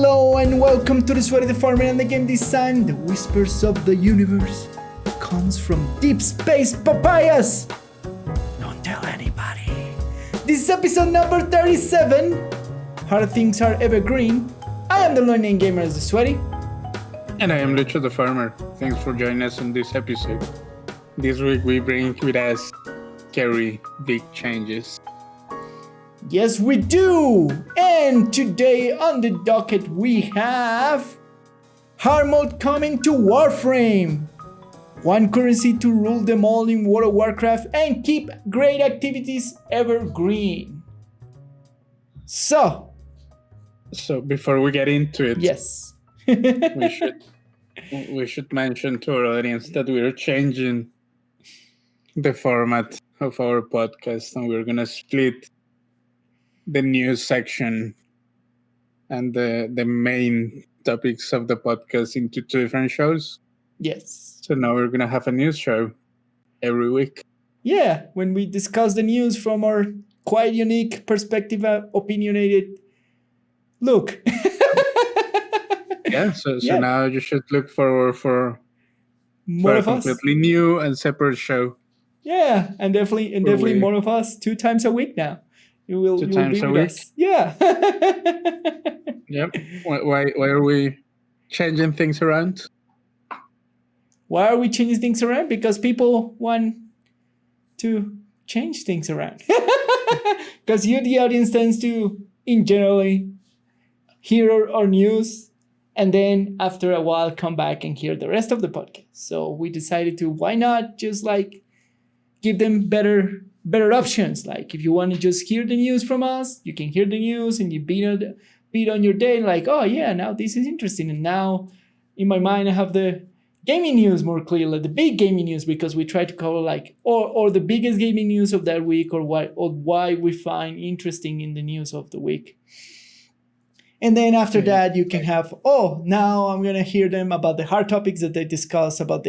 Hello and welcome to the Sweaty the Farmer and the Game Design. The whispers of the universe comes from deep space papayas. Don't tell anybody. This is episode number 37. Hard things are evergreen. I am the lone gamer as the Sweaty. And I am Lucho the farmer. Thanks for joining us on this episode. This week we bring with us scary big changes. Yes, we do! And today on the docket we have hard mode coming to Warframe. One currency to rule them all in World of Warcraft and keep great activities evergreen. So Before we get into it, yes. we should mention to our audience that we're changing the format of our podcast, and we're gonna split the news section and the main topics of the podcast into two different shows. Yes. So now we're gonna have a news show every week. Yeah, when we discuss the news from our quite unique perspective, opinionated look. So now you should look forward for more a of us. completely new and separate show. Yeah, and definitely more of us 2 times a week now. You will be with us. Yeah. Yep. Why are we changing things around? Why are we changing things around? Because people want to change things around. Because you, the audience, tends to, in generally, hear our news and then after a while come back and hear the rest of the podcast. So we decided to, why not just give them better options. Like if you want to just hear the news from us, you can hear the news and you beat on your day like, oh yeah, now this is interesting. And now in my mind I have the gaming news more clearly, the big gaming news, because we try to cover or the biggest gaming news of that week, or why we find interesting in the news of the week. And then after that you can have, now I'm gonna hear them about the hard topics that they discuss, about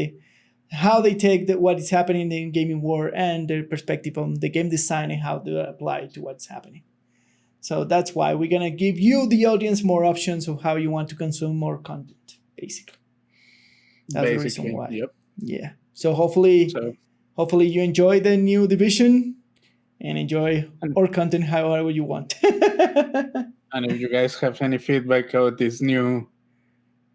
how they take what is happening in the gaming world and their perspective on the game design and how to apply to what's happening. So that's why we're going to give you, the audience, more options of how you want to consume more content, basically. That's the reason why. Yep. Yeah. So hopefully you enjoy the new division and enjoy our content however you want. And if you guys have any feedback about this new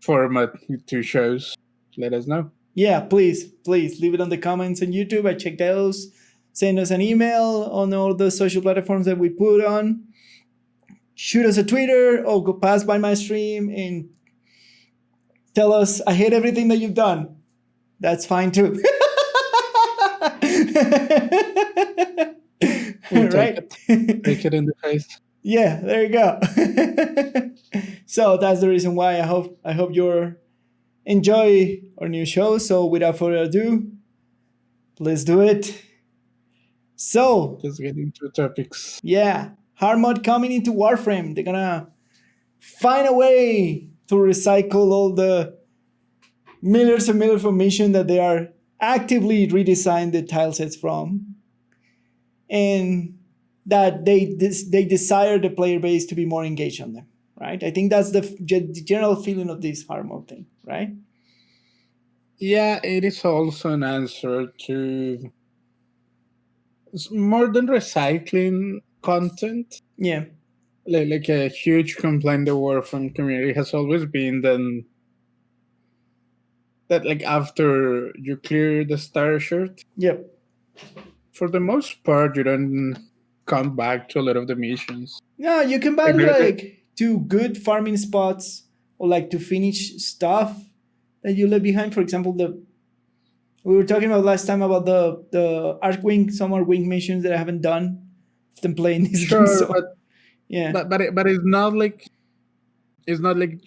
format with 2 shows, let us know. Yeah, please leave it on the comments on YouTube. I check those. Send us an email on all the social platforms that we put on. Shoot us a Twitter or go pass by my stream and tell us, I hate everything that you've done. That's fine too. Right? Take it in the face. Yeah, there you go. So that's the reason why I hope you're enjoy our new show. So without further ado, let's do it. So let's get into topics. Yeah, hard mode coming into Warframe. They're gonna find a way to recycle all the millions and millions of missions that they are actively redesign the tile sets from, and that they desire the player base to be more engaged on them. Right? I think that's the general feeling of this hard mode thing, right? Yeah, it is also an answer to more than recycling content. Yeah. Like a huge complaint the Warframe community has always been that like after you clear the starter shirt, yep, for the most part you don't come back to a lot of the missions. No, you can buy to good farming spots or to finish stuff that you left behind. For example, we were talking about last time about the Archwing, Summer Wing missions that I haven't done. I've been playing this game. But it's not like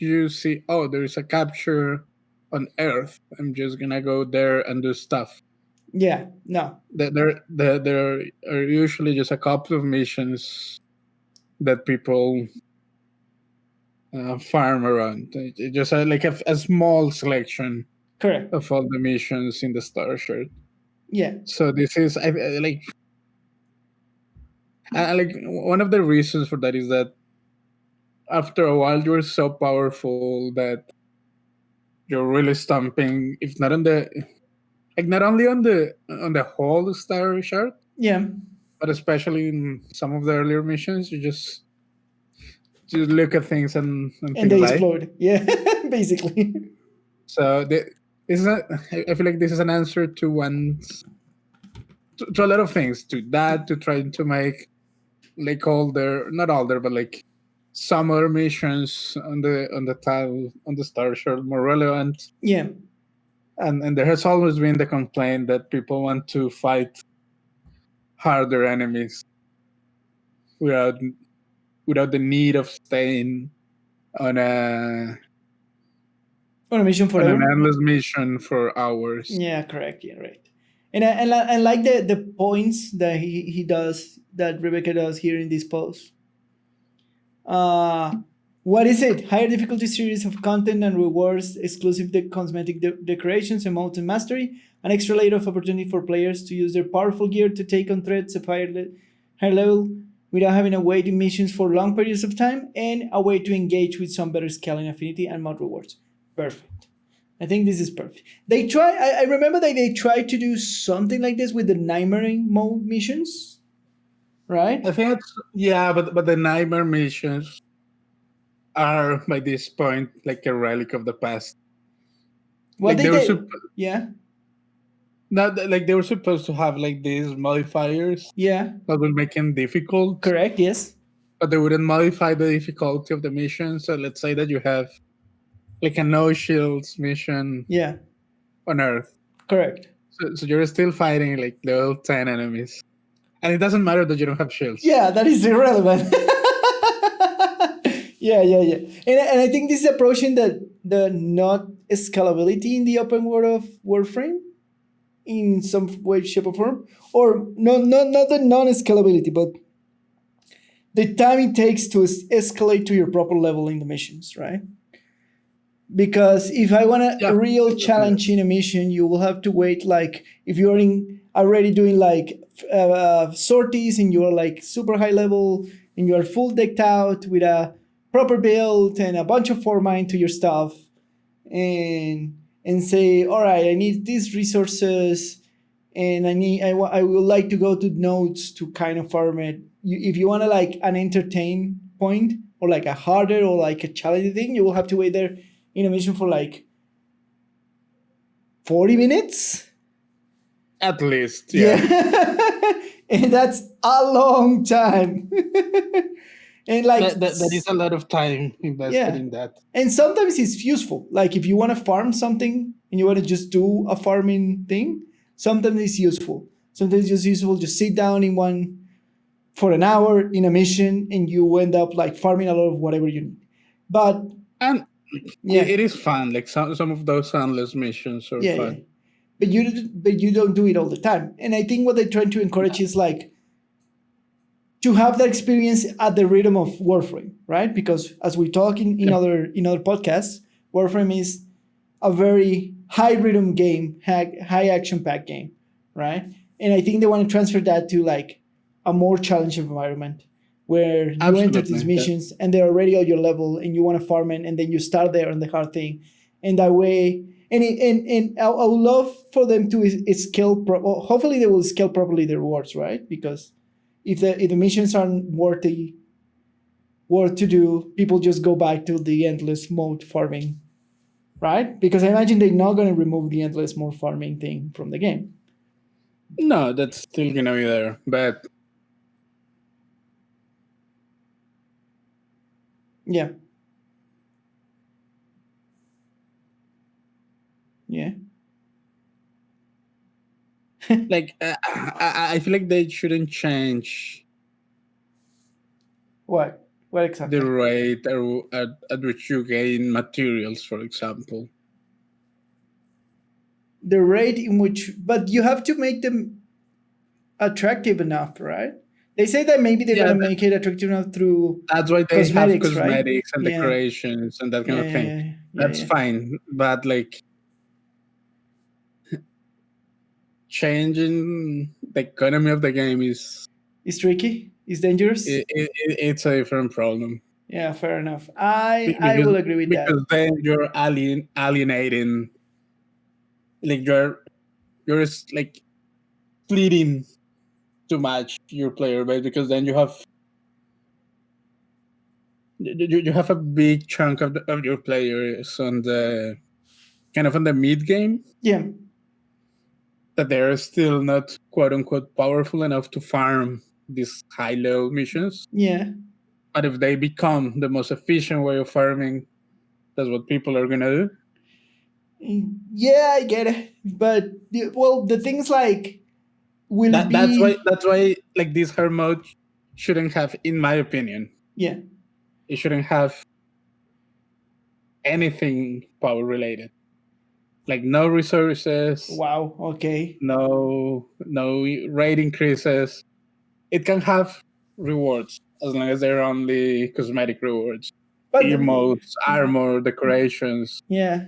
you see, there is a capture on Earth. I'm just gonna go there and do stuff. Yeah, no. There are usually just a couple of missions that people farm around. It just a small selection. Correct. Of all the missions in the Star Shirt. Yeah. So this is one of the reasons for that is that after a while you're so powerful that you're really stomping, if not on the like not only on the whole star chart, Yeah. but especially in some of the earlier missions, you just look at things and And things they die. explode. Yeah, basically. So this is I feel like this is an answer to to a lot of things, to that, to trying to make like not older, but like some other missions on the tile on the star chart more relevant. Yeah. And there has always been the complaint that people want to fight harder enemies without the need of staying on On a mission an forever. endless mission for hours. Yeah, correct. Yeah, right. And I like the points that he does, that Rebecca does here in this post. Uh, what is it? Higher difficulty series of content and rewards, exclusive cosmetic decorations, emotes, and mastery. An extra layer of opportunity for players to use their powerful gear to take on threats of higher level without having to wait in missions for long periods of time, and a way to engage with some better scaling affinity and mod rewards. Perfect. I think this is perfect. They try. I remember that they tried to do something like this with the nightmare mode missions, right? I think but the nightmare missions are by this point like a relic of the past. What Like they they were did, yeah, not like they were supposed to have like these modifiers yeah, that would make them difficult, correct, yes, but they wouldn't modify the difficulty of the mission. So let's say that you have like a no shields mission yeah, on Earth. correct. So you're still fighting like level 10 enemies. And it doesn't matter that you don't have shields. Yeah, that is irrelevant. yeah. And I think this is approaching the not scalability in the open world of Warframe in some way, shape, or form, or not the non-scalability, but the time it takes to escalate to your proper level in the missions, right? Because if I want a Yeah. real challenge in a mission, you will have to wait. Like if you're already doing like sorties and you're like super high level and you are full decked out with a proper build and a bunch of format to your stuff, and say, all right, I need these resources, and I would like to go to nodes to kind of farm it. If you want to like an entertain point or like a harder or like a challenging thing, you will have to wait there in a mission for like 40 minutes. At least, yeah. And that's a long time. And like That is a lot of time invested in that. And sometimes it's useful. Like if you want to farm something and you want to just do a farming thing, sometimes it's useful. Sometimes it's just useful just sit down in one for an hour in a mission and you end up like farming a lot of whatever you need. But And yeah, it is fun. Like some of those endless missions are fun. yeah. But you don't do it all the time. And I think what they're trying to encourage is like to have that experience at the rhythm of Warframe, right? Because as we talk in other podcasts, Warframe is a very high rhythm game, high action packed game, right? And I think they want to transfer that to like a more challenging environment where you enter these missions and they're already at your level and you want to farm it and then you start there on the hard thing, and that way. And I would love for them to scale. Hopefully, they will scale properly the rewards, right? Because if the missions aren't worth to do, people just go back to the endless mode farming, right? Because I imagine they're not going to remove the endless mode farming thing from the game. No, that's still going to be there, but yeah. like I feel like they shouldn't change What exactly? the rate at which you gain materials, for example. The rate in which, but you have to make them attractive enough, right? They say that maybe they're gonna make it attractive enough through. That's why they have cosmetics, right? And decorations and that kind of thing. Yeah, that's fine, but like changing the economy of the game is tricky. It's dangerous. It's a different problem. Yeah, fair enough. I because will agree with that. then you're alienating, like you're like splitting too much your player base, because then you have a big chunk of your players on the kind of on the mid game, Yeah. that they're still not quote unquote powerful enough to farm these high level missions. Yeah. But if they become the most efficient way of farming, that's what people are gonna do. Yeah, I get it. But well, the things like will it That's why like this hard mode shouldn't have, in my opinion, yeah. it shouldn't have anything power related. Like no resources, Wow. Okay. no rate increases. It can have rewards as long as they're only cosmetic rewards. But Emotes, armor, decorations. yeah,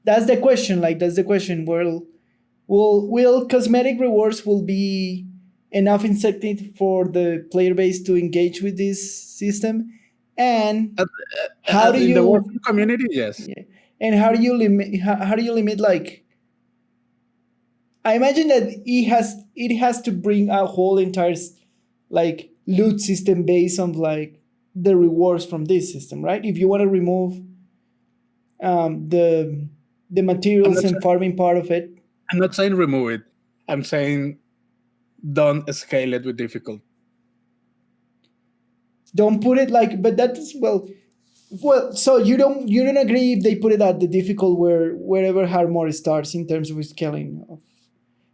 that's the question. Like that's the question. Will cosmetic rewards will be enough incentive for the player base to engage with this system? And how do In the you Warframe community, yes. yeah, and how do you limit like I imagine that it has to bring a whole entire like loot system based on like the rewards from this system, right? If you want to remove the I'm materials not, and farming part of it, I'm not saying remove it. I'm saying don't scale it with difficulty. don't put it like. But that's well. So you don't agree if they put it at the difficult wherever hard mode starts in terms of scaling of,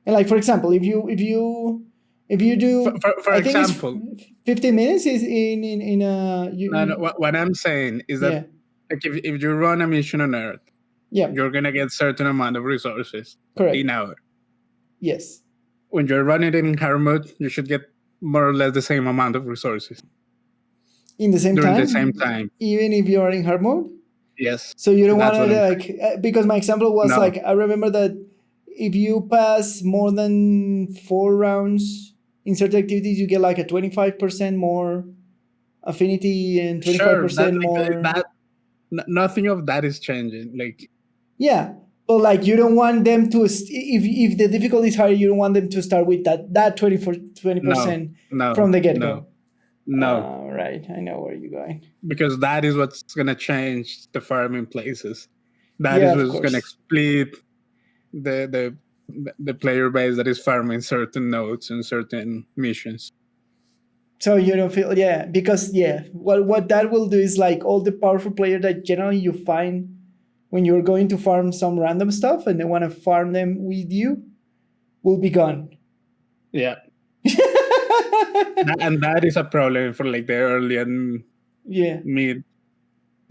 and like for example, if you do, For I think example, it's 15 minutes is in a no, what I'm saying is that yeah. like if you run a mission on Earth, Yeah, you're gonna get certain amount of resources correct. in hour. Yes. When you're running it in hard mode, you should get more or less the same amount of resources In the same during time, the same time. even if you are in hard mode. Yes, So you don't want that's what to I'm like because my example was No. like I remember that if you pass more than 4 rounds in certain activities, you get like a 25% more affinity and Sure, 25% more. nothing of that is changing. Like Yeah, but like you don't want them to if the difficulty is higher, you don't want them to start with that 20% from the get go. no, Right, I know where you're going. because that is what's gonna change the farming places. That Yeah, is of what's gonna course. split the player base that is farming certain nodes and certain missions. So you don't feel yeah because yeah what that will do is like all the powerful player that generally you find when you're going to farm some random stuff and they want to farm them with you will be gone. Yeah, and that is a problem for like the early and Yeah. mid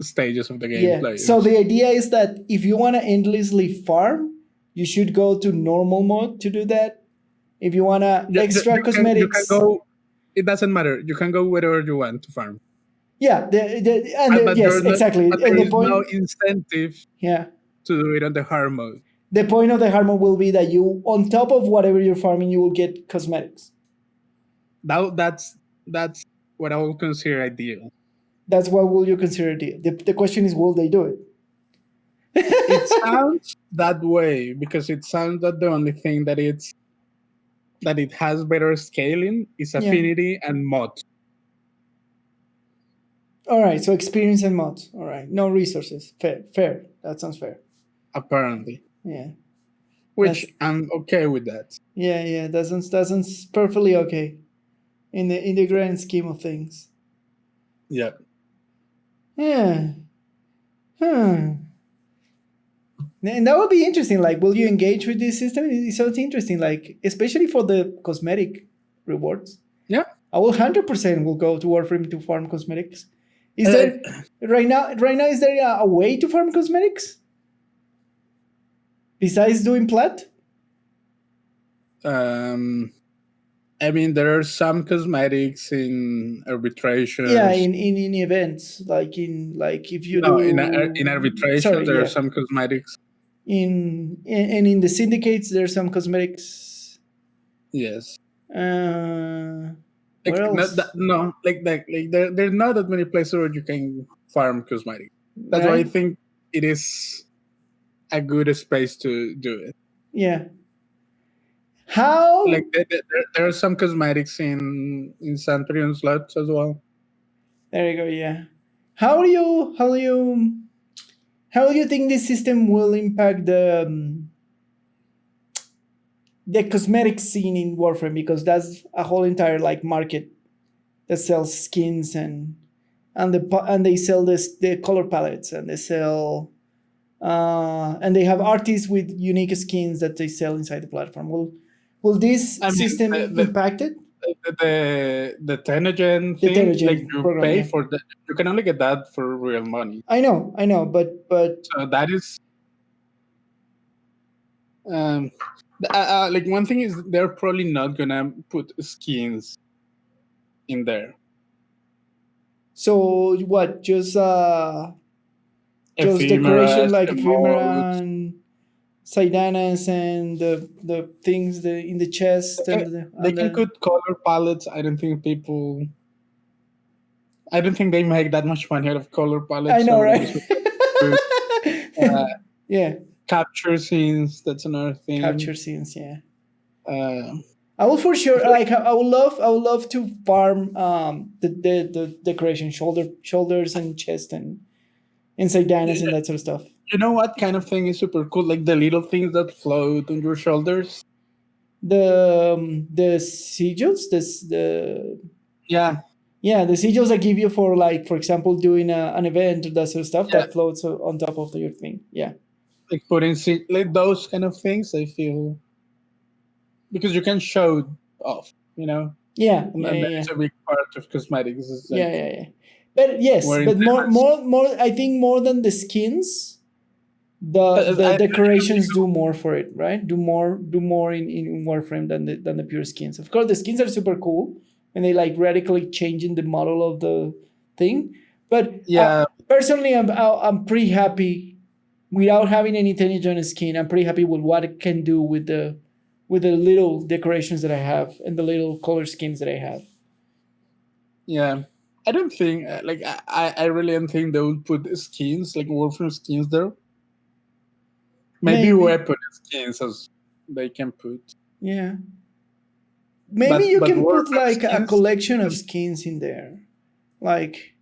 stages of the game Yeah. So players. the idea is that if you want to endlessly farm, you should go to normal mode to do that. If you want to extra You can cosmetics, go. It doesn't matter. You can go wherever you want to farm. yeah, yes, But exactly. but And there the is no point, incentive yeah, to do it on the hard mode. the point of the hard mode will be that you, on top of whatever you're farming, you will get cosmetics. That's what I would consider ideal. That's what will you consider the question is will they do it? It sounds that way because it sounds that the only thing that it has better scaling is Yeah. affinity and mod. All right, so experience and mods. All right, no resources. Fair. That sounds fair. Apparently, Yeah, which I'm okay with that. yeah. That sounds perfectly okay in the grand scheme of things. Yeah. Yeah. Hmm. And that would be interesting. Like, will you engage with this system? It sounds interesting. Like, especially for the cosmetic rewards. Yeah. I will 100% will go to Warframe to farm cosmetics. Is Uh, there right now? Right now, is there a way to farm cosmetics besides doing plat? I mean, there are some cosmetics in arbitrations. Yeah, in events like if you No, do in arbitrations, sorry, there are yeah. some cosmetics. And in the syndicates, there's some cosmetics. Yes. Uh, Where else? There's not that many places where you can farm cosmetics. That's why I Right? think it is a good space to do it. Yeah. How? Like there are some cosmetics in Centurion slots as well. There you go. Yeah. How do you think this system will impact the cosmetic scene in Warframe, because that's a whole entire like market that sells skins and they sell the color palettes, and they sell and they have artists with unique skins that they sell inside the platform. Will this I mean, system impact it? the Tenogen The thing, like Tenogen you program, pay yeah. for that, you can only get that for real money. I know, but So that is like one thing is they're probably not gonna put skins in there. so what? Just decoration like ephemera and Sidanas and the things in the chest They can put color palettes. I don't think they make that much money out of color palettes. I know, so right? Yeah. Capture scenes, that's another thing. Capture scenes, yeah. I will for sure like I would love to farm the decoration shoulders and chest and Sidanas and that sort of stuff. You know what kind of thing is super cool? Like the little things that float on your shoulders. The sigils, Yeah, the sigils that give you for like, for example, doing an event or that sort of stuff that floats on top of your thing. Yeah. Like putting like those kind of things, I feel, because you can show off, you know. Yeah, and that's a big part of cosmetics. Is like, yeah. But yes, but more. I think more than the skins, the decorations do more for it, right? Do more in Warframe than the pure skins. Of course, the skins are super cool, and they like radically changing the model of the thing. But personally, I'm pretty happy without having any Tenogen skin. I'm pretty happy with what it can do with the little decorations that I have and the little color schemes that I have. Yeah, I don't think like I really don't think they would put skins like Warframe skins there. Maybe weapon skins as they can put. Yeah. Maybe you can put like a collection of skins in there. Like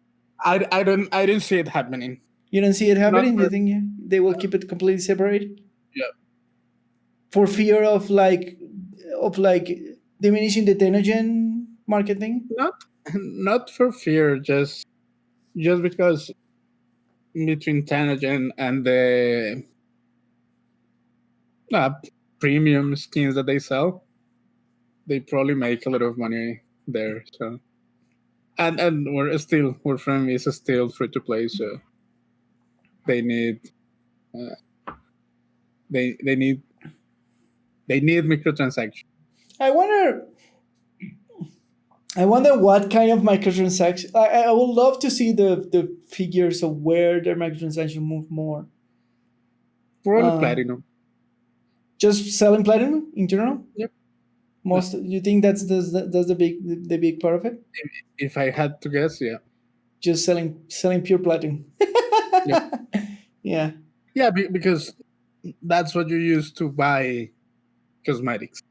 I don't see it happening. You don't see it happening? You think they will keep it completely separate? Yeah. For fear of like diminishing the Tenogen marketing? Not for fear, just because between Tenogen and the premium skins that they sell, they probably make a lot of money there. So, and Warframe is still free to play, so they need they need microtransactions. I wonder what kind of microtransactions. I would love to see the figures of where their microtransactions move more. Probably platinum. Just selling platinum in general? Yep. You think that's the big part of it? If I had to guess, yeah. Just selling pure platinum. Yep. Yeah. Yeah, because that's what you use to buy cosmetics.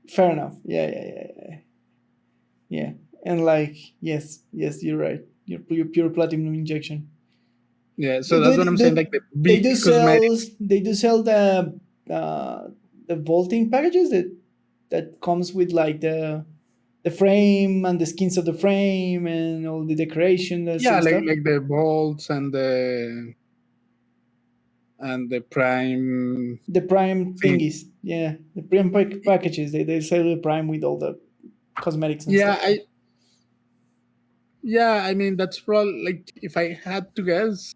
Fair enough. Yeah. And like, yes, you're right. Your pure platinum injection. Yeah, so that's what I'm saying. Like the big cosmetics. They do sell the vaulting packages that comes with like the frame and the skins of the frame and all the decoration. Yeah, like the bolts and the prime. The prime thingies. Yeah, the prime packages. They sell the prime with all the cosmetics and stuff. I mean, that's probably, like, if I had to guess,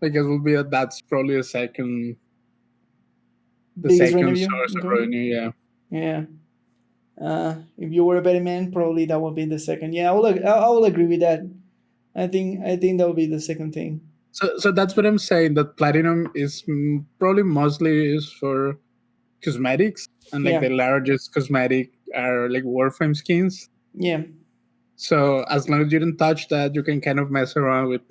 I guess would be that's probably the second source of revenue. Yeah. If you were a betting man, probably that would be the second. Yeah, I will agree with that. I think that would be the second thing. So that's what I'm saying. That platinum is probably mostly used for cosmetics, and like the largest cosmetic are like Warframe skins. Yeah. So as long as you don't touch that, you can kind of mess around with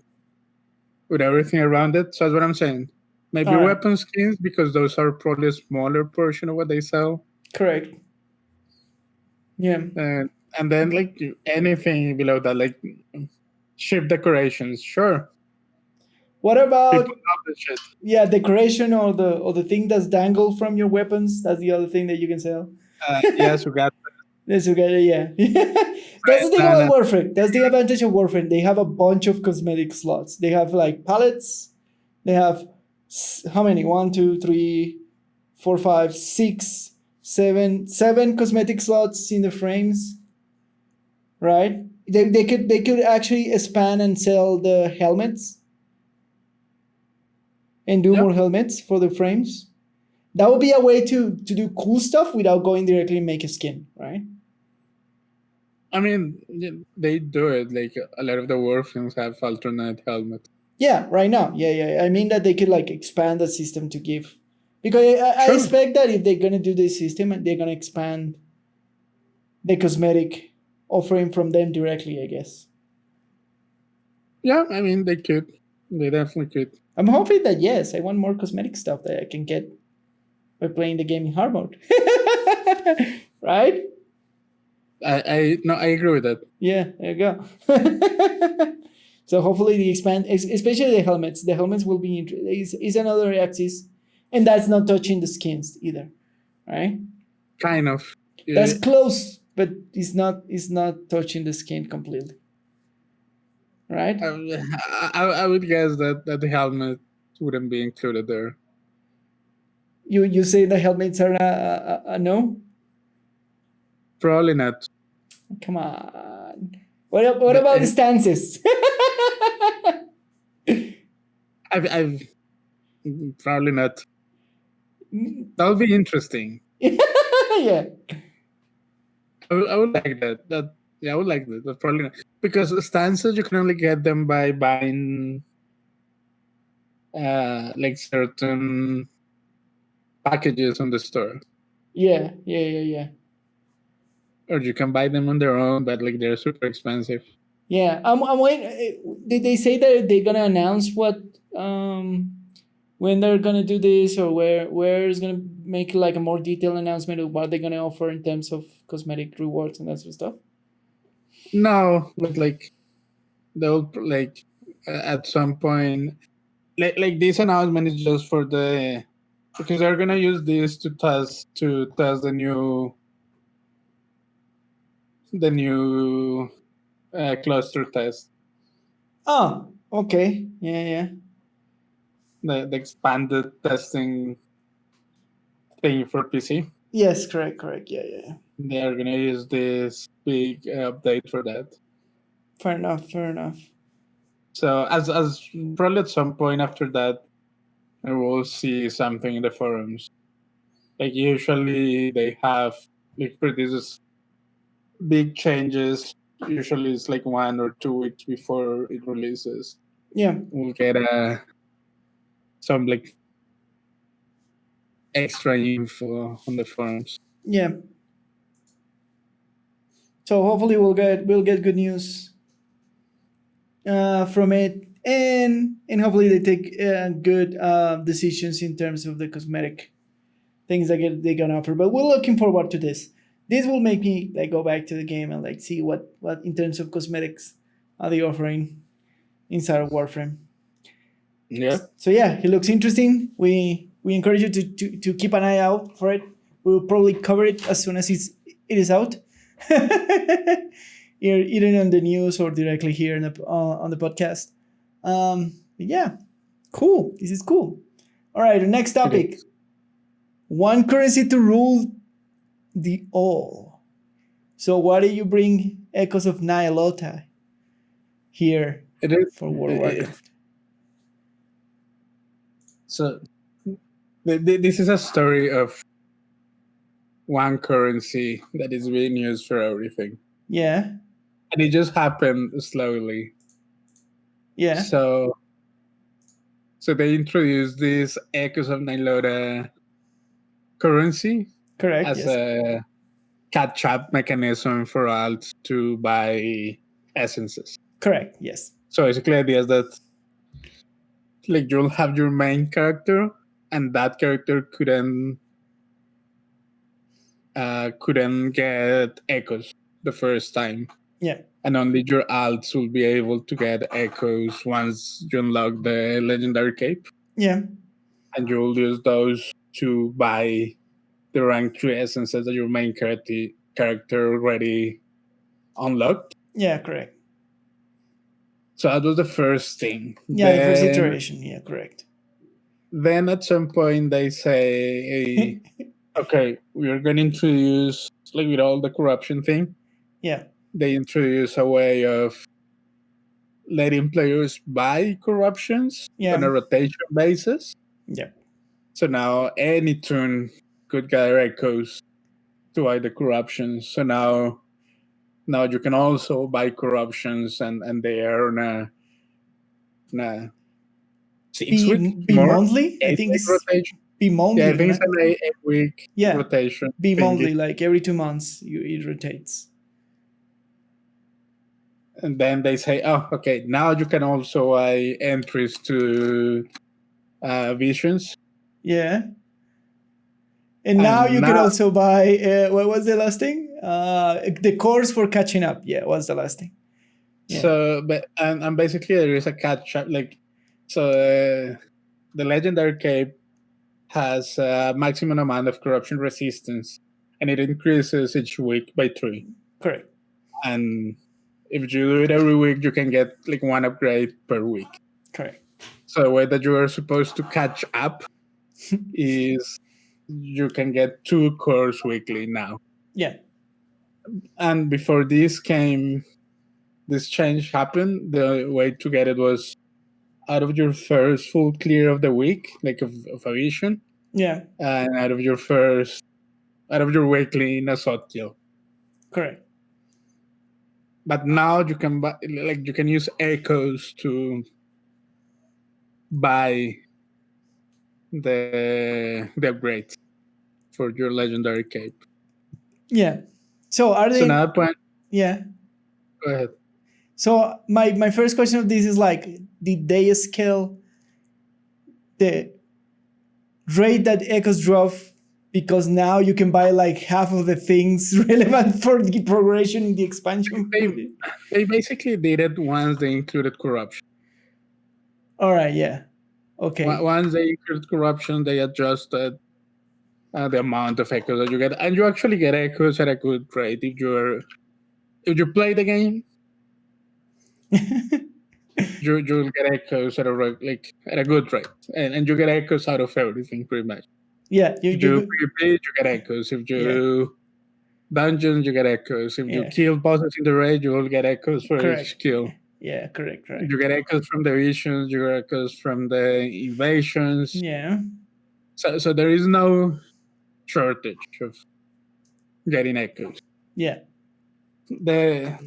everything around it. So that's what I'm saying. Maybe All right. weapon skins, because those are probably a smaller portion of what they sell. Correct. Yeah. And then like anything below that, like ship decorations, sure. What about People love this shit. decoration or the thing that's dangled from your weapons? That's the other thing that you can sell. Yes, we got That's okay, yeah. That's the thing and, about Warframe. That's the advantage of Warframe. They have a bunch of cosmetic slots. They have like palettes. They have how many? 1, 2, 3, 4, 5, 6, 7, 7 cosmetic slots in the frames. Right? They could actually expand and sell the helmets and do more helmets for the frames. That would be a way to do cool stuff without going directly and make a skin, right? I mean, they do it. Like a lot of the Warframes have alternate helmets. Yeah, right now. Yeah. I mean that they could like expand the system to give, because I expect that if they're gonna do this system, they're gonna expand the cosmetic offering from them directly, I guess. Yeah, I mean they could. They definitely could. I'm hoping that yes. I want more cosmetic stuff that I can get by playing the game in hard mode. Right? I agree with that. Yeah, there you go. So hopefully the expand, especially the helmets. The helmets will be is another axis, and that's not touching the skins either, right? Kind of. That's close, but it's not touching the skin completely, right? I would guess that the helmet wouldn't be included there. You say the helmets are a no? Probably not. Come on. What about the stances? I've probably not. That would be interesting. Yeah. I would like that. I would like that. But probably not. Because stances, you can only get them by buying like certain packages on the store. Yeah. Or you can buy them on their own, but like they're super expensive. Yeah, I'm waiting. Did they say that they're gonna announce what when they're gonna do this, or where is gonna make like a more detailed announcement of what they're gonna offer in terms of cosmetic rewards and that sort of stuff? No, but like they'll like at some point, like this announcement is just for because they're gonna use this to test the new cluster test. Oh, okay. Yeah. The expanded testing thing for PC. Yes, correct. Yeah. They are gonna use this big update for that. Fair enough. So as probably at some point after that, we will see something in the forums. Like usually they have like produces big changes. Usually it's like 1 or 2 weeks before it releases. Yeah. We'll get some like extra info on the forums. Yeah. So hopefully we'll get good news from it, and hopefully they take good decisions in terms of the cosmetic things that they're gonna offer. But we're looking forward to this. This will make me like go back to the game and like see what in terms of cosmetics are they offering inside of Warframe. Yeah. So yeah, it looks interesting. We encourage you to keep an eye out for it. We'll probably cover it as soon as it is out. Either on the news or directly here on the podcast. Yeah, cool. This is cool. All right, the next topic. One currency to rule the all. So why do you bring Echoes of Nyalota here for World of Warcraft? So this is a story of one currency that is being used for everything. Yeah. And it just happened slowly. Yeah. So they introduced this Echoes of Nyalota currency. Correct. As a catch-up mechanism for alts to buy essences. Correct. Yes. So basically, the idea is that like you'll have your main character, and that character couldn't get echoes the first time. Yeah. And only your alts will be able to get echoes once you unlock the legendary cape. Yeah. And you'll use those to buy the rank 3 essences that your main character already unlocked. Yeah, correct. So that was the first thing. Yeah, the first iteration. Yeah, correct. Then at some point they say, okay, we are going to introduce, like with all the corruption thing, Yeah. they introduce a way of letting players buy corruptions on a rotation basis. Yeah. So now any turn could gather echoes to buy the corruptions. So now you can also buy corruptions, and they are on a 6 week monthly. I think it's rotation. be monthly. Yeah, I think it's an 8 week rotation. Be monthly, like every 2 months it rotates. And then they say, oh, okay, now you can also buy entries to visions. Yeah. And now you can also buy, what was the last thing? The course for catching up. Yeah, what's the last thing? Yeah. So, but and basically there is a catch up. Like, so the legendary cape has a maximum amount of corruption resistance, and it increases each week by 3. Correct. And if you do it every week, you can get like 1 upgrade per week. Correct. So the way that you are supposed to catch up is you can get 2 cores weekly now. Yeah. And before this change happened, the way to get it was out of your first full clear of the week, like of a vision. Yeah. And out of your weekly in a SOT kill. Correct. But now you can buy, like you can use echoes to buy the upgrades for your legendary cape. Yeah. So are they? So now point. Yeah. Go ahead. So my first question of this is like, did they scale the rate that echoes drop because now you can buy like half of the things relevant for the progression in the expansion? They basically did it once they included corruption. All right. Yeah. Okay. Once they included corruption, they adjusted the amount of echoes that you get, and you actually get echoes at a good rate if you play the game. You'll get echoes at a good rate, and you get echoes out of everything pretty much. Yeah, if you PvP, you get echoes. If you dungeons, you get echoes. If you kill bosses in the raid, you will get echoes for each kill. Yeah, correct. You get echoes from the visions. You get echoes from the invasions. Yeah. So there is no shortage of getting echoes. Yeah. The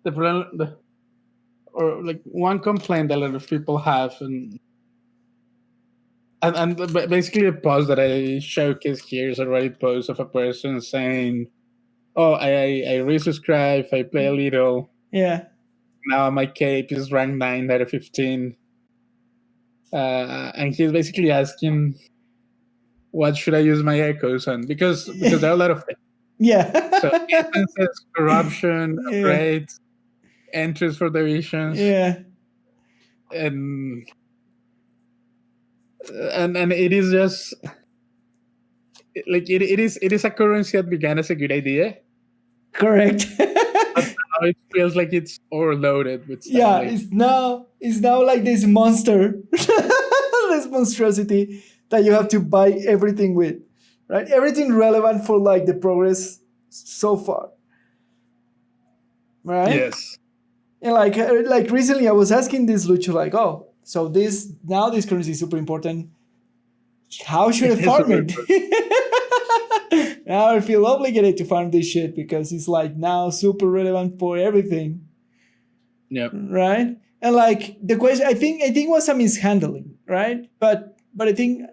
problem, or like one complaint that a lot of people have, and basically the post that I showcase here is a Reddit post of a person saying, "Oh, I resubscribe, I play a little. Yeah. Now my cape is ranked 9 out of 15." And he's basically asking, what should I use my echoes on? Because there are a lot of things. Yeah. So instances, corruption, upgrades, entries for the visions. Yeah. And it is just like it is a currency that began as a good idea. Correct. But now it feels like it's overloaded with stuff. Yeah, it's now like this monster, this monstrosity that you have to buy everything with, right? Everything relevant for like the progress so far, right? Yes. And like recently, I was asking this Lucho, like, oh, so this currency is super important. How should I farm it? Now I feel obligated to farm this shit because it's like now super relevant for everything. Yep. Right? And like the question, I think was a mishandling, right? But I think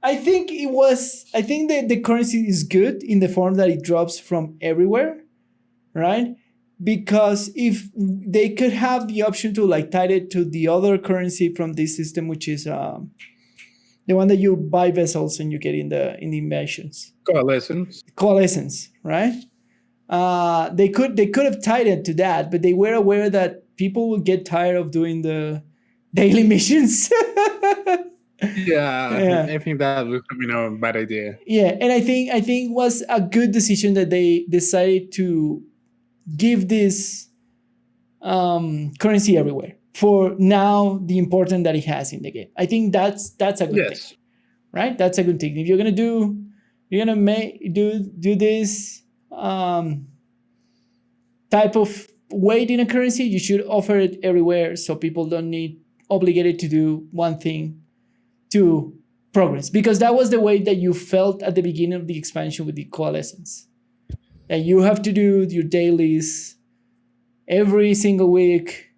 I think the currency is good in the form that it drops from everywhere, right? Because if they could have the option to like tie it to the other currency from this system, which is the one that you buy vessels and you get in the invasions, coalescence, right? They could have tied it to that, but they were aware that people would get tired of doing the daily missions. Yeah, I think that was a bad idea. Yeah, and I think was a good decision that they decided to give this currency everywhere for now the importance that it has in the game. I think that's a good thing, right? That's a good thing. If you're gonna do this type of weight in a currency, you should offer it everywhere so people don't need obligated to do one thing to progress, because that was the way that you felt at the beginning of the expansion with the coalescence, that you have to do your dailies every single week,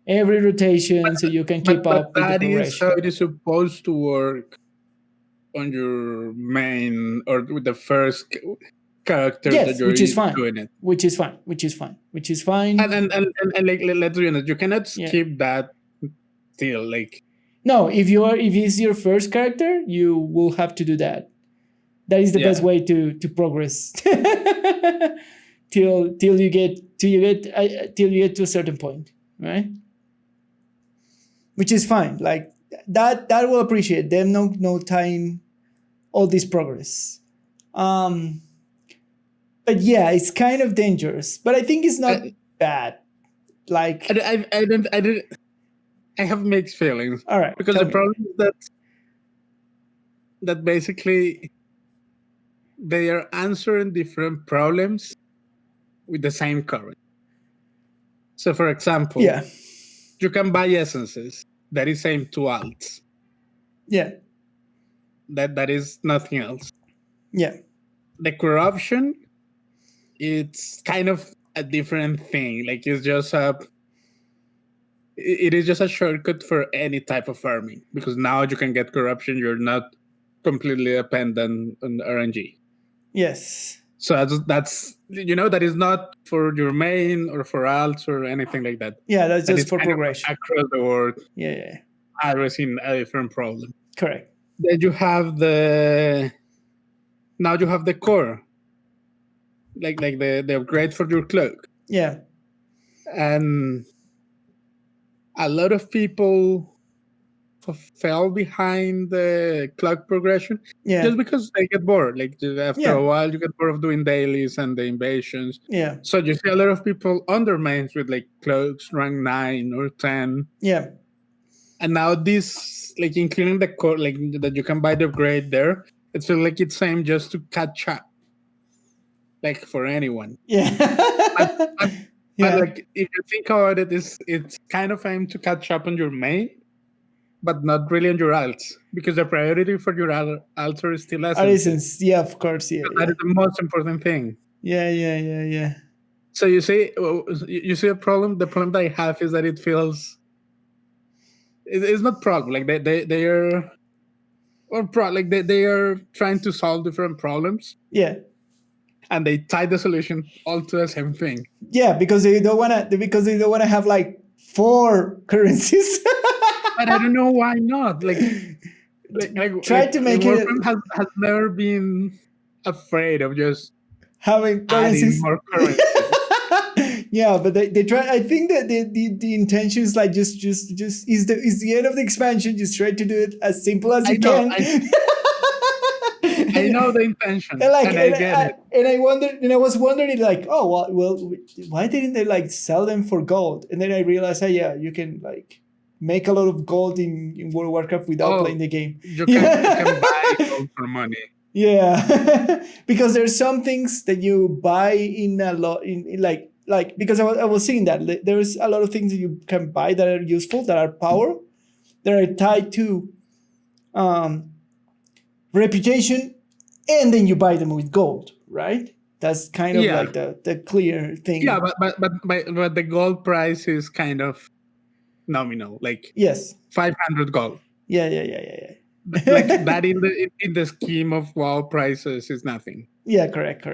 every rotation, so you can keep up with the progression. That is how it is supposed to work on your main or with the first character that you're doing it. Which is fine. And like, let's be honest, you cannot skip that still. Like, no, if it's your first character, you will have to do that. That is the best way to progress till you get to a certain point, right? Which is fine. Like that will appreciate them no tying all this progress. But yeah, it's kind of dangerous. But I think it's not bad. Like I have mixed feelings. All right. Because the problem is that basically they are answering different problems with the same currency. So, for example, you can buy essences that is same to alts. Yeah. That is nothing else. Yeah. The corruption, it's kind of a different thing. Like it is just a shortcut for any type of farming, because now you can get corruption. You're not completely dependent on RNG. Yes. So that's that is not for your main or for alts or anything like that. Yeah, that's just for progression across the world. Yeah. Addressing a different problem. Correct. Then you have the core, like the upgrade for your cloak. Yeah. And a lot of people fell behind the clock progression just because they get bored. Like after a while, you get bored of doing dailies and the invasions. Yeah. So you see a lot of people under mains with like cloaks rank 9 or 10. Yeah. And now this, like including the core, like that you can buy the upgrade there. It feels like it's same just to catch up, like for anyone. Yeah. But like if you think about it, it's kind of aimed to catch up on your main, but not really on your alts, because the priority for your alts is still essence. Yeah, of course. Yeah. That is the most important thing. Yeah. So you see a problem. The problem that I have is that it feels it's not problem. Like they are, or like they are trying to solve different problems. Yeah. And they tie the solution all to the same thing. Yeah, because they don't wanna have like 4 currencies. But I don't know why not. Like try to make it has never been afraid of just having currencies. More currencies. Yeah, but they try. I think that the intention is like just is the end of the expansion. Just try to do it as simple as you can. I know the intention, and I get it. And I was wondering, like, oh well, why didn't they like sell them for gold? And then I realized, you can like make a lot of gold in World of Warcraft without playing the game. You can buy gold for money. Yeah, because there's some things that you buy in a lot in like because I was seeing that there's a lot of things that you can buy that are useful, that are power, that are tied to reputation, and then you buy them with gold, right? That's kind of like the clear thing. Yeah, but the gold price is kind of nominal, like 500 gold. Yeah. Like that in the scheme of WoW prices is nothing. Yeah, correct.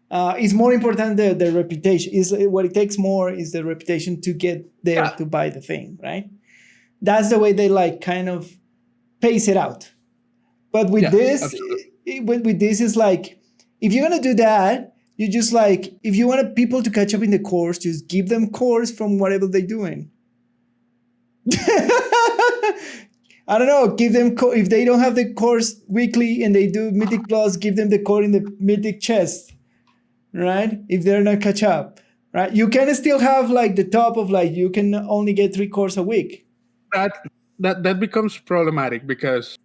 It's more important the reputation. Is what it takes more is the reputation to get there to buy the thing, right? That's the way they like kind of pace it out. But with this, with this is like, if you're gonna do that, you just like, if you want people to catch up in the course, just give them cores from whatever they're doing. I don't know, give them if they don't have the course weekly and they do Mythic Plus, give them the core in the Mythic chest, right? If they're not catch up, right? You can still have like the top of like, you can only get 3 cores a week. That becomes problematic because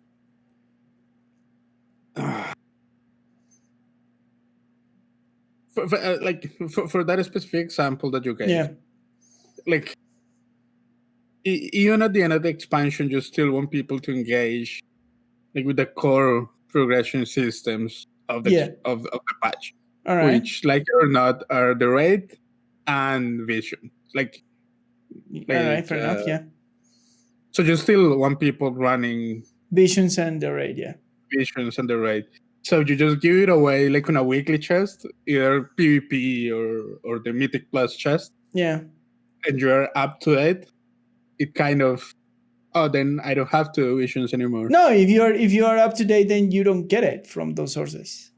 for that specific example that you gave, like even at the end of the expansion, you still want people to engage like with the core progression systems of the patch, which, like it or not, are the raid and vision. Like all right, fair enough. Yeah. So you still want people running visions and the raid, Visions and the raid. So you just give it away like on a weekly chest, either PvP or the Mythic Plus chest. Yeah. And you're up to it. It kind of, then I don't have to do visions anymore. No, if you're up to date, then you don't get it from those sources.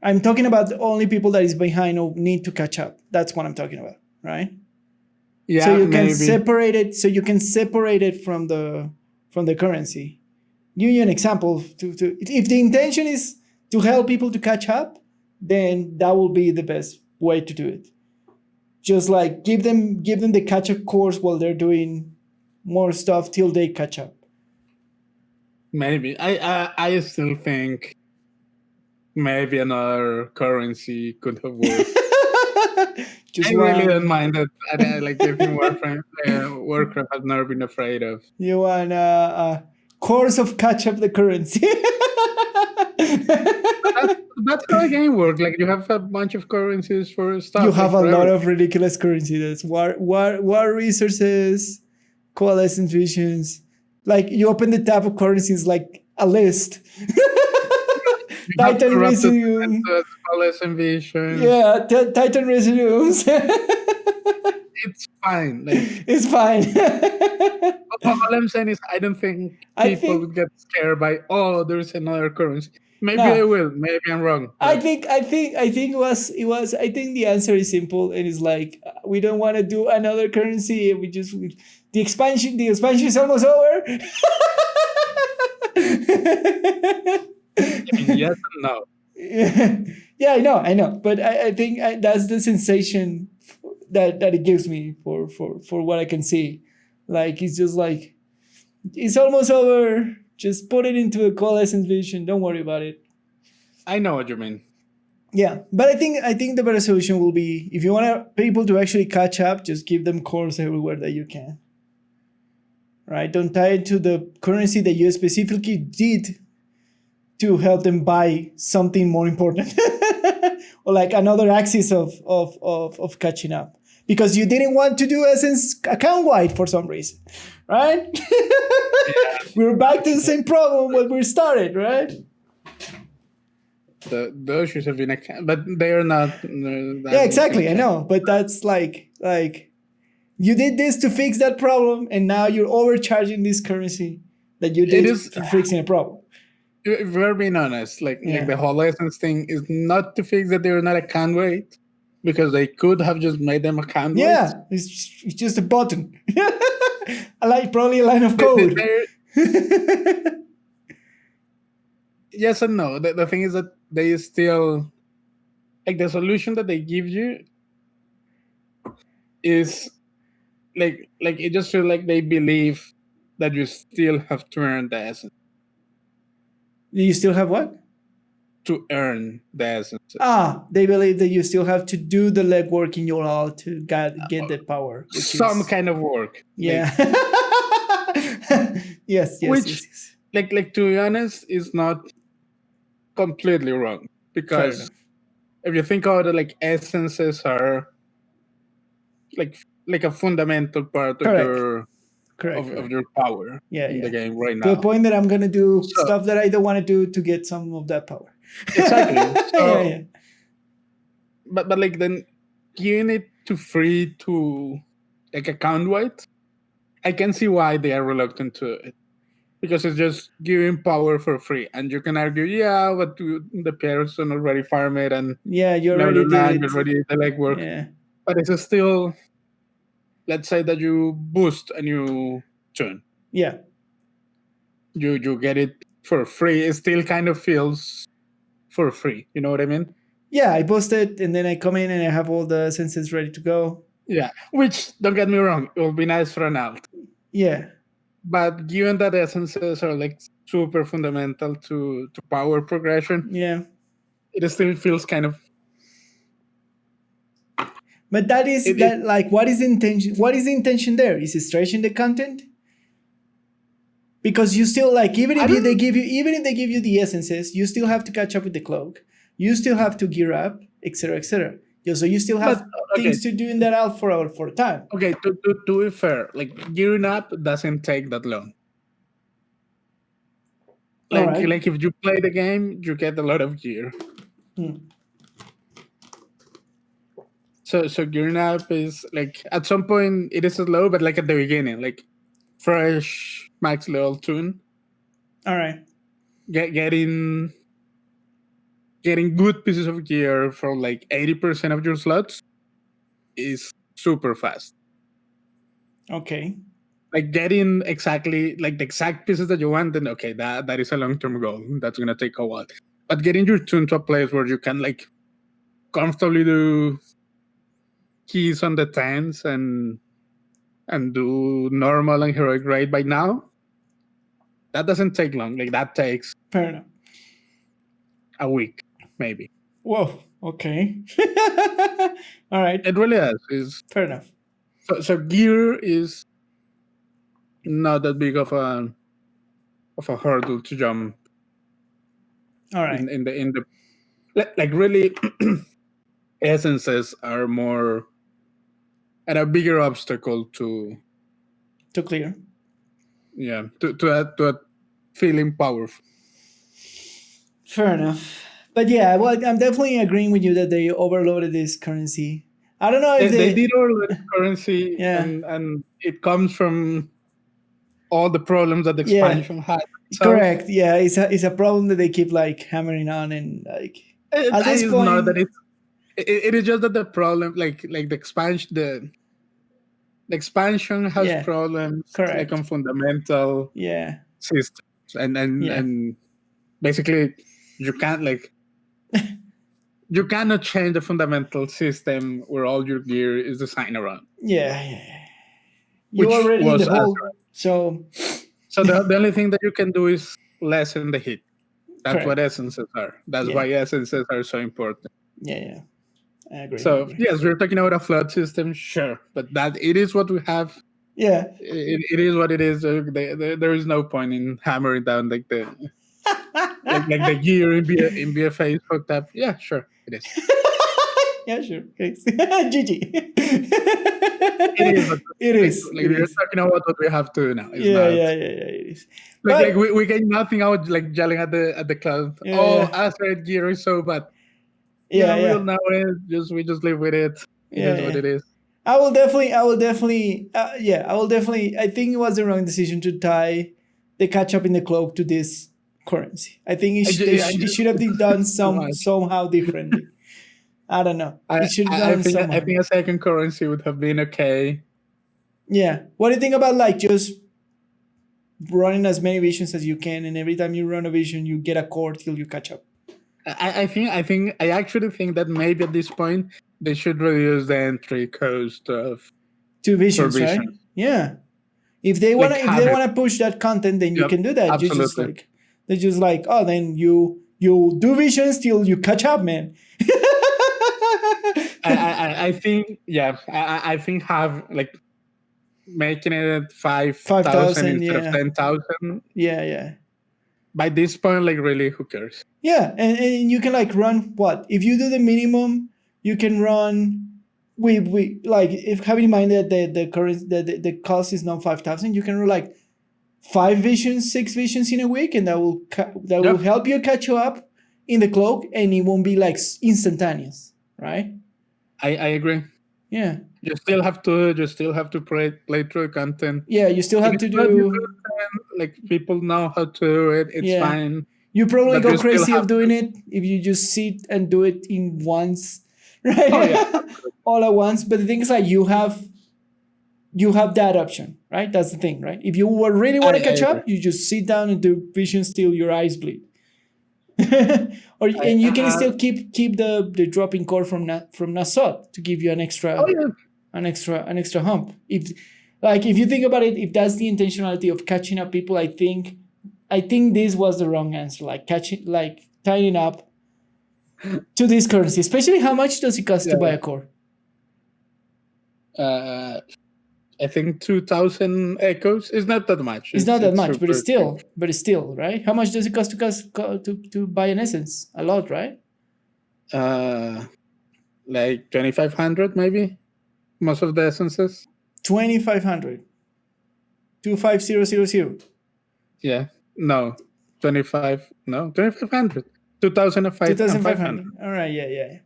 I'm talking about only people that is behind or need to catch up. That's what I'm talking about, right? Yeah, so you can separate it. So you can separate it from the currency. Give you an example. If the intention is to help people to catch up, then that will be the best way to do it. Just like give them the catch up course while they're doing more stuff till they catch up. Maybe I still think maybe another currency could have worked. I really don't mind that. Like everything Warcraft has never been afraid of. You want a course of catch up the currency. That's how a game works. Like you have a bunch of currencies for stuff. You have a lot of ridiculous currency. That's war resources, coalescence visions. Like you open the tab of currencies like a list. Titan residuum. Coalescence vision. Yeah, Titan residuums. It's fine. Like, it's fine. All I'm saying is I don't think people would get scared by there's another currency. Maybe they will. Maybe I'm wrong. I think it was. I think the answer is simple, and it's like we don't want to do another currency. The expansion is almost over. Yes and no. Yeah, I know, but I think that's the sensation that it gives me for what I can see. Like it's just like it's almost over. Just put it into a coalescence vision. Don't worry about it. I know what you mean. Yeah, but I think the better solution will be if you want people to actually catch up, just give them cores everywhere that you can. Right? Don't tie it to the currency that you specifically did to help them buy something more important or like another axis of catching up because you didn't want to do Essence account wide for some reason, right? We're back to the same problem when we started, right? Those should have been but they are not. Yeah, exactly. I know, but that's like you did this to fix that problem, and now you're overcharging this currency that you did for fixing a problem. If we're being honest, like the whole essence thing is not to fix that they're not a candidate, because they could have just made them a candidate. Yeah, it's just a button. Probably a line of code. Yes and no. The thing is that they still like the solution that they give you is like it just feels like they believe that you still have to earn the essence. You still have what? To earn the essence. They believe that you still have to do the legwork in your all to get the power. Some kind of work. Yeah. Yes. Which, like to be honest, is not completely wrong. Because if you think about it, like essences are like a fundamental part of your of your power in the game right To now. the point that I'm gonna do So- stuff that I don't want to do to get some of that power. Exactly. So, yeah. but like then giving it to free to like account wide, I can see why they are reluctant to it. Because it's just giving power for free. And you can argue, yeah, but the person already farm it and Yeah, you know already the land, did you it. already did the legwork. Yeah. But it's still, let's say that you boost a new tune. Yeah. You get it for free. It still kind of feels for free. You know what I mean? Yeah, I post it and then I come in and I have all the sentences ready to go. Yeah. Which, don't get me wrong, it will be nice for an alt. Yeah. But given that essences are like super fundamental to power progression, Yeah. it still feels kind of. But that is It- that like what is the intention? What is the intention there? Is it stretching the content? Because you still like even if they give you the essences, you still have to catch up with the cloak. You still have to gear up, etc., etc. So you still have things to do in that out for time. Okay, to be fair, like gearing up doesn't take that long. Like if you play the game, you get a lot of gear. So gearing up is like at some point it is slow, but like at the beginning, like fresh max level tune. All right. Getting good pieces of gear for like 80% of your slots is super fast. Okay. Like getting exactly like the exact pieces that you want, then okay, that is a long-term goal. That's gonna take a while. But getting your tune to a place where you can like comfortably do keys on the tens and do normal and heroic raid by now, that doesn't take long. Like that takes Fair enough. a week, maybe. Whoa. Okay. All right. It really is. Fair enough. So gear is not that big of a hurdle to jump. All right. In the like really essences are more and a bigger obstacle to clear. Yeah, to that feeling powerful. Fair enough. But yeah, well, I'm definitely agreeing with you that they overloaded this currency. I don't know if they did overload currency, Yeah. and it comes from all the problems that the expansion had. Correct. Yeah, it's a problem that they keep like hammering on and like at this It's point. not that it is just that the problem, like the expansion, the expansion has problems, correct, like on fundamental systems, and basically you can't like you cannot change the fundamental system where all your gear is designed around. Yeah. You already in the hole, so the only thing that you can do is lessen the hit. That's correct. what essences are. That's why essences are so important. Yeah. I agree. So yes, we're talking about a flood system, sure, but that it is what we have. Yeah, it is what it is. There is no point in hammering down like the like the gear in BFA is fucked up. Yeah, sure, it is. Yeah, sure. GG. It is. Like we're talking about what we have to do now. Yeah, it is. Like we get nothing out like yelling at the cloud. Asteroid gear is so bad. We all know it. We just live with it. It is what it is. I will definitely. I think it was the wrong decision to tie the catch up in the cloak to this currency. I think it should have been done somehow differently. I don't know. It should have done somehow. I think a second currency would have been okay. Yeah. What do you think about like just running as many visions as you can, and every time you run a vision, you get a core till you catch up? I actually think that maybe at this point they should reduce the entry cost of 2 visions, right? Yeah. If they wanna push that content, then you can do that. Absolutely. They're just like, oh, then you do visions till you catch up, man. I think I think have like making it 5,000 instead of 10,000. Yeah. By this point, like really, who cares? Yeah, and you can like run what? If you do the minimum, you can run we like, if having in mind that the current the cost is not 5,000, you can roll like 5 visions, 6 visions in a week, and that will help you catch you up in the cloak, and it won't be like instantaneous, right? I agree. Yeah. You still have to play through content. Yeah, you still have If to it's not your do. content, like people know how to do it. It's fine. You probably But go you still crazy have of doing it if you just sit and do it in once, right? Oh, yeah. All at once. But the thing is, like, you have that option, right? That's the thing, right? If you really want to catch up, you just sit down and do visions till your eyes bleed. And you can still keep the dropping core from Nasot to give you an extra an extra hump. If you think about it, if that's the intentionality of catching up people, I think this was the wrong answer. Like tying up to this currency, especially how much does it cost to buy a core? I think 2,000 echoes is not that much. It's not that much, but it's still, right? How much does it cost to buy an essence? A lot, right? Like 2,500 maybe. Most of the essences. 2,500. 25,000. Yeah. No. 2,500. 2,500. All right. Yeah.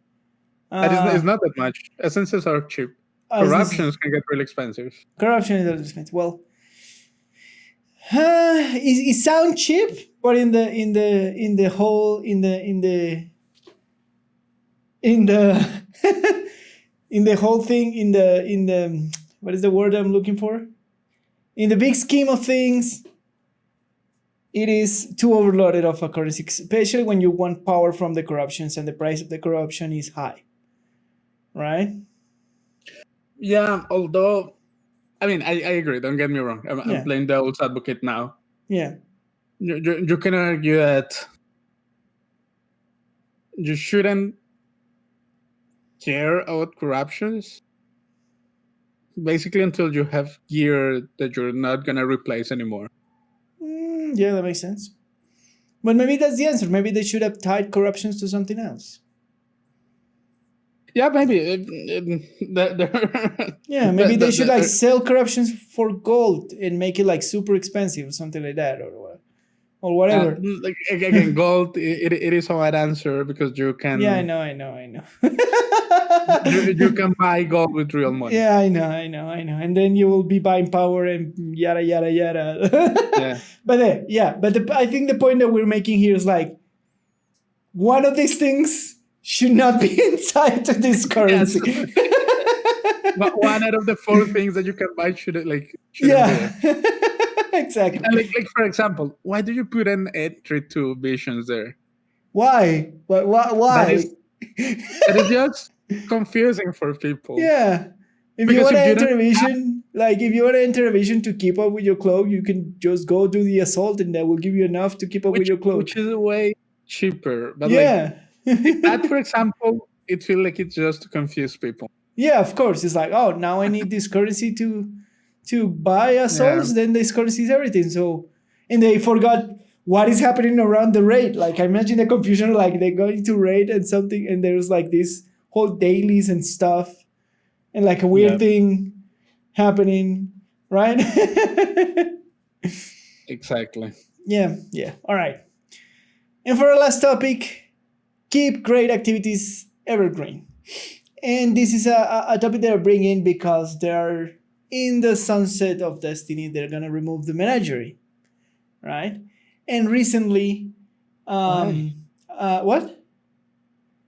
That is not that much. Essences are cheap. Corruptions can get really expensive. Corruption is really expensive. Well, it sounds cheap, but in the whole in the whole thing in the what is the word I'm looking for? In the big scheme of things, it is too overloaded of a currency, especially when you want power from the corruptions and the price of the corruption is high, right? Yeah, although, I mean, I agree. Don't get me wrong. I'm playing devil's advocate now. Yeah. You can argue that you shouldn't care about corruptions, basically until you have gear that you're not going to replace anymore. Yeah, that makes sense. But maybe that's the answer. Maybe they should have tied corruptions to something else. Yeah, maybe. Maybe they should like sell corruptions for gold and make it like super expensive or something like that, or whatever. Again, gold. It is a right answer because you can. Yeah, I know. you can buy gold with real money. Yeah, I know, and then you will be buying power and yada yada yada. Yeah. But I think the point that we're making here is like one of these things should not be inside to this currency. Yes. But one out of the 4 things that you can buy shouldn't be. Exactly. And like for example, why do you put an entry to visions there? Why? Why? That is just confusing for people. Yeah. If you want to enter a vision, if you want to enter a vision to keep up with your cloak, you can just go do the assault, and that will give you enough to keep up with your cloak. Which is way cheaper. But that, for example, it feels like it's just to confuse people. Yeah, of course. It's like, oh, now I need this currency to buy assaults, then this currency is everything. So, and they forgot what is happening around the raid. Like, I imagine the confusion, like they're going to raid and something, and there's like this whole dailies and stuff, and like a weird thing happening, right? Exactly. Yeah. All right. And for our last topic, keep great activities evergreen. And this is a topic that I bring in because they're in the sunset of Destiny. They're going to remove the menagerie, right? And recently, what?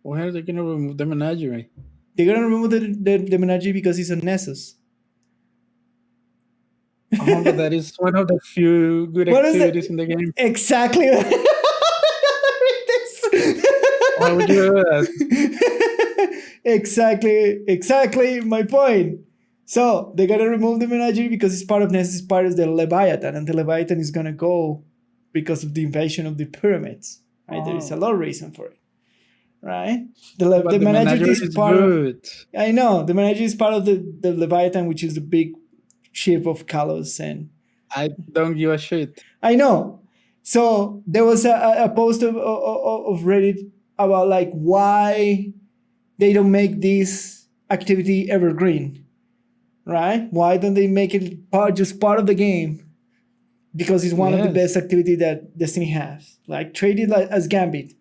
Why are they going to remove the menagerie? They're going to remove the menagerie because it's on Nessus. Oh, but that is one of the few good activities in the game. Exactly. Why would you do that? Exactly my point. So they're gonna remove the menagerie because it's part of Nessus, part of the Leviathan, and the Leviathan is gonna go because of the invasion of the pyramids. Right? There is a lot of reason for it. Right? The menagerie is part of. I know the menagerie is part of the Leviathan, which is the big ship of Kalos, and I don't give a shit. I know. So there was a post of Reddit about like why they don't make this activity evergreen, right? Why don't they make it just part of the game? Because it's one of the best activity that Destiny has. Like, treat it like as Gambit,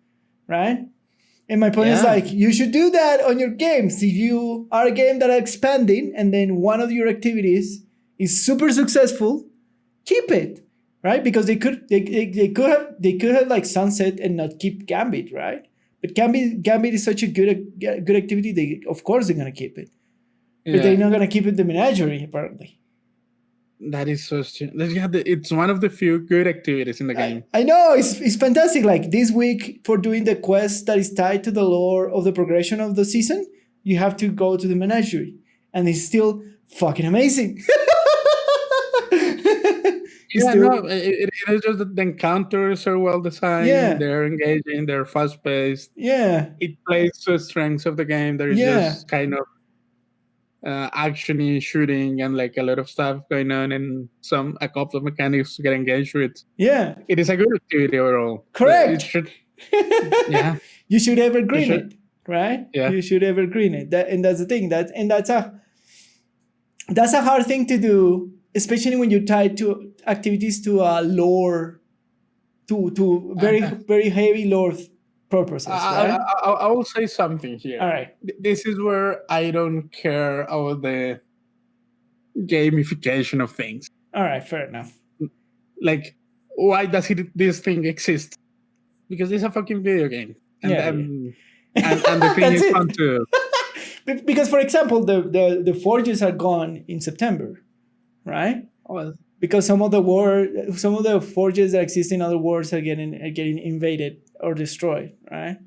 right? And my point is like, you should do that on your games. If you are a game that are expanding and then one of your activities is super successful, keep it, right? Because they could have like sunset and not keep Gambit, right? But Gambit is such a good activity. Of course they're gonna keep it, but they're not gonna keep it the menagerie apparently. That is so strange. It's one of the few good activities in the game. I know, it's fantastic. Like this week, for doing the quest that is tied to the lore of the progression of the season, you have to go to the menagerie, and it's still fucking amazing. It is just that the encounters are well designed. They're engaging. They're fast paced. It plays to the strengths of the game. There's just kind of actiony shooting and like a lot of stuff going on, and a couple of mechanics to get engaged with. It is a good activity overall. Correct. You should evergreen it, right? You should evergreen it. And that's the thing. That's a hard thing to do, especially when you're tied to activities to lore, to very very heavy lore purposes. Right? I will say something here. All right. This is where I don't care about the gamification of things. All right, fair enough. Like, why does this thing exist? Because it's a fucking video game, and the thing is fun too. Because, for example, the forges are gone in September, right? Because some of the forges that exist in other worlds are getting invaded or destroyed, right?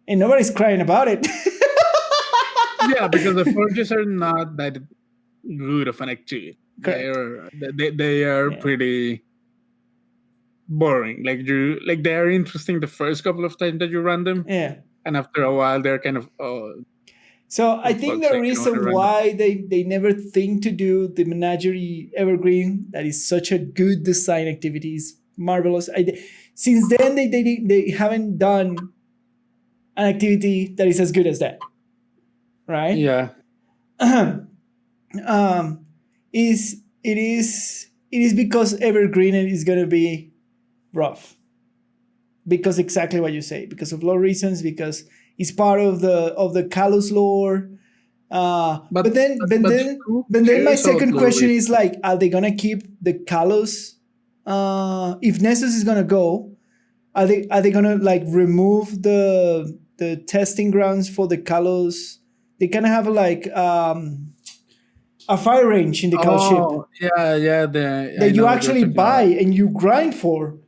And nobody's crying about it. Because the forges are not that good of an activity. They are pretty boring. Like they are interesting the first couple of times that you run them. And after a while, they're kind of So I think the reason why they never think to do the menagerie evergreen, that is such a good design activity, is marvelous. Since then, they haven't done an activity that is as good as that, right? It is because evergreen is gonna be rough, because exactly what you say, because of lore reasons, because it's part of the Kalos lore. But then my second question is like, are they gonna keep the Kalos? If Nessus is gonna go, are they gonna like remove the testing grounds for the Kalos? They kind of have like a fire range in the Kalos ship. That you actually buy and you grind for,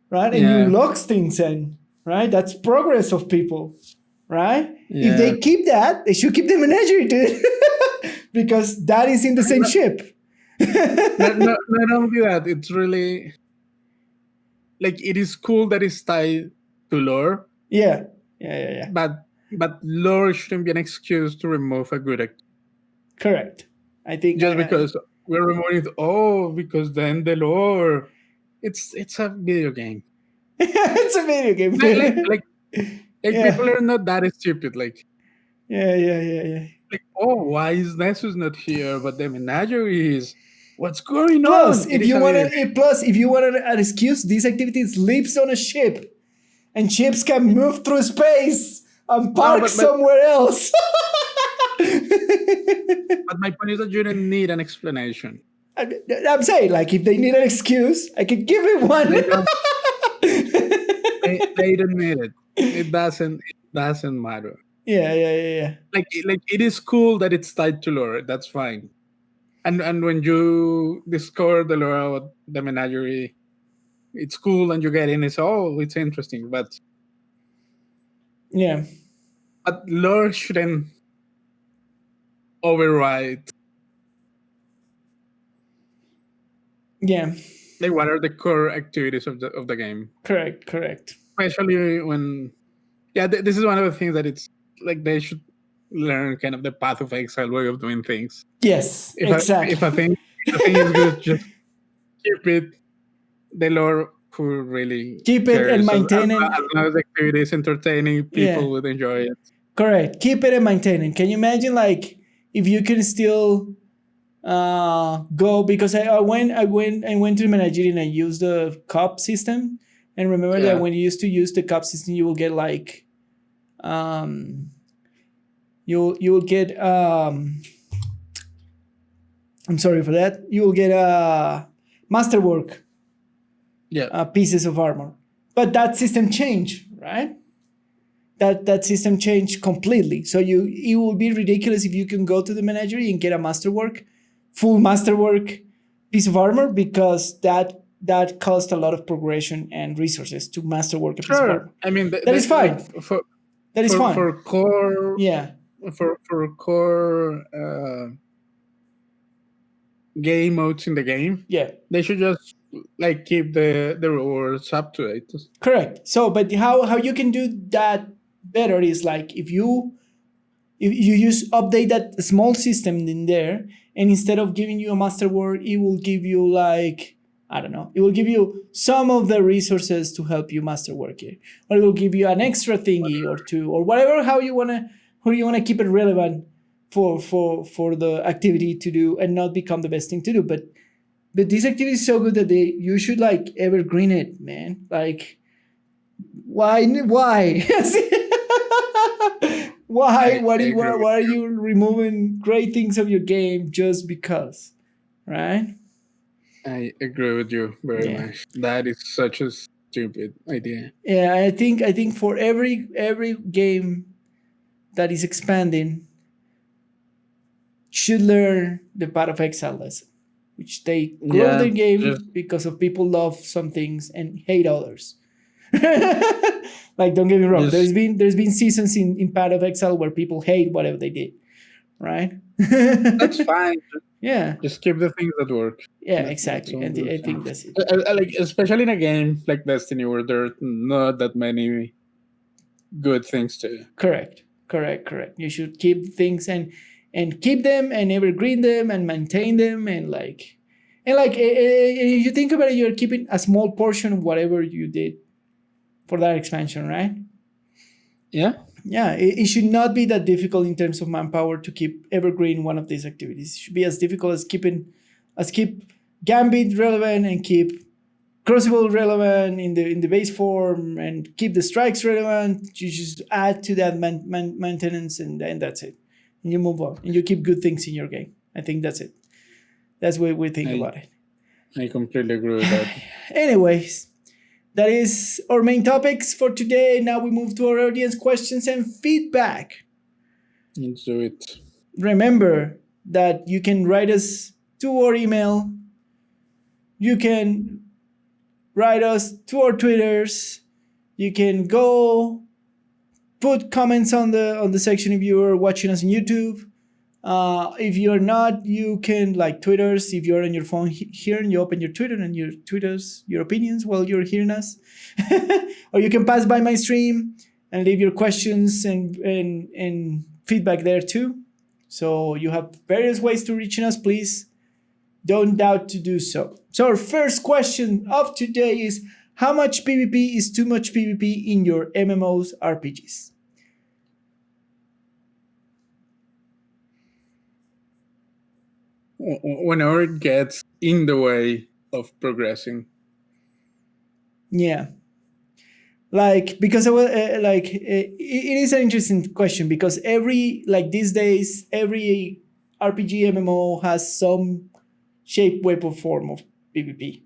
right? And you lock things in, right? That's progress of people, right? If they keep that, they should keep the menagerie too, because that is in the same ship. not only that, it's really like, it is cool that it's tied to lore. But lore shouldn't be an excuse to remove a good activity. Correct. I think just because we're removing it, because then the lore, it's a video game. It's a video game. Like people are not that stupid. Like, like, why is Nessus not here? But the menagerie is. What's going on? Plus, if you want an excuse, this activity lives on a ship, and ships can move through space and park somewhere else. But my point is that you don't need an explanation. I'm saying, like, if they need an excuse, I can give it one. They don't need it. It doesn't matter. Like it is cool that it's tied to lore. That's fine. And when you discover the lore of the menagerie, it's cool, and you get in. It's interesting, but but lore shouldn't override. Like, what are the core activities of the game? Correct. Especially when, this is one of the things that it's like they should learn kind of the path of exile way of doing things. Yes, exactly. If a thing is good, just keep it. The lore could really keep it and maintain it. As long as the activity is entertaining, people would enjoy it. Correct. Keep it and maintain it. Can you imagine, like, if you can still go? Because I went to Nigeria and I used the cup system, and remember that when you used to use the cup system, you will get like, you'll get I'm sorry for that. You will get masterwork pieces of armor, but that system changed, right? That system changed completely. So it will be ridiculous if you can go to the menagerie and get a full masterwork piece of armor, because that cost a lot of progression and resources to masterwork a piece of armor. I mean, that is fine. That is fine for core. Yeah. For core game modes in the game. Yeah. They should just like keep the rewards up to date. Correct. So, but how you can do that better is like if you update that small system in there, and instead of giving you a masterwork, it will give you like, I don't know, it will give you some of the resources to help you masterwork it, or it will give you an extra thingy or two, or whatever, how you wanna keep it relevant for the activity to do and not become the best thing to do. But this activity is so good that you should like evergreen it, man. Like, why? Why are you removing great things of your game just because, right? I agree with you very much. That is such a stupid idea. Yeah, I think for every game that is expanding should learn the Path of Exile lesson, which they grow their game because of people love some things and hate others. Like, don't get me wrong, there's been seasons in Path of Exile where people hate whatever they did, right? That's fine. Yeah, just keep the things that work. Yeah, exactly. And I think that's it. Like, especially in a game like Destiny where there are not that many good things to do. Correct. You should keep things and keep them and evergreen them and maintain them, and if you think about it, you're keeping a small portion of whatever you did for that expansion, right? Yeah. It should not be that difficult in terms of manpower to keep evergreen one of these activities. It should be as difficult as keep Gambit relevant and keep Crucible relevant in the base form and keep the strikes relevant. You just add to that maintenance and that's it. And you move on and you keep good things in your game. I think that's it. That's what we think about it. I completely agree with that. Anyways, that is our main topics for today. Now we move to our audience questions and feedback. Let's do it. Remember that you can write us to our email. You can write us to our Twitters. You can go put comments on the section if you are watching us on YouTube. If you're not, you can like Twitters. If you're on your phone here and you open your Twitter and you tweet us your opinions while you're hearing us. Or you can pass by my stream and leave your questions and feedback there too. So you have various ways to reach us. Please don't doubt to do so. So our first question of today is, how much PvP is too much PvP in your MMOs RPGs? Whenever it gets in the way of progressing. Yeah. Because it is an interesting question, because these days, every RPG MMO has some shape, way, or form of PvP.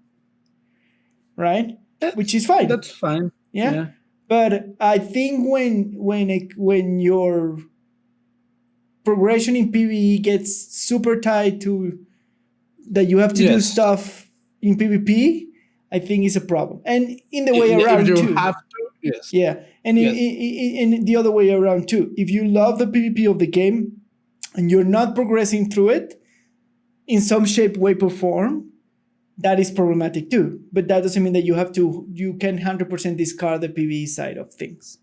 Right? Which is fine. That's fine. Yeah. But I think when your progression in PvE gets super tied to that you have to do stuff in PvP, I think it's a problem. And in the way around too. If you have to, yes. Yeah. And in the other way around too. If you love the PvP of the game and you're not progressing through it in some shape, way, or form, that is problematic too. But that doesn't mean that you can 100% discard the PvE side of things.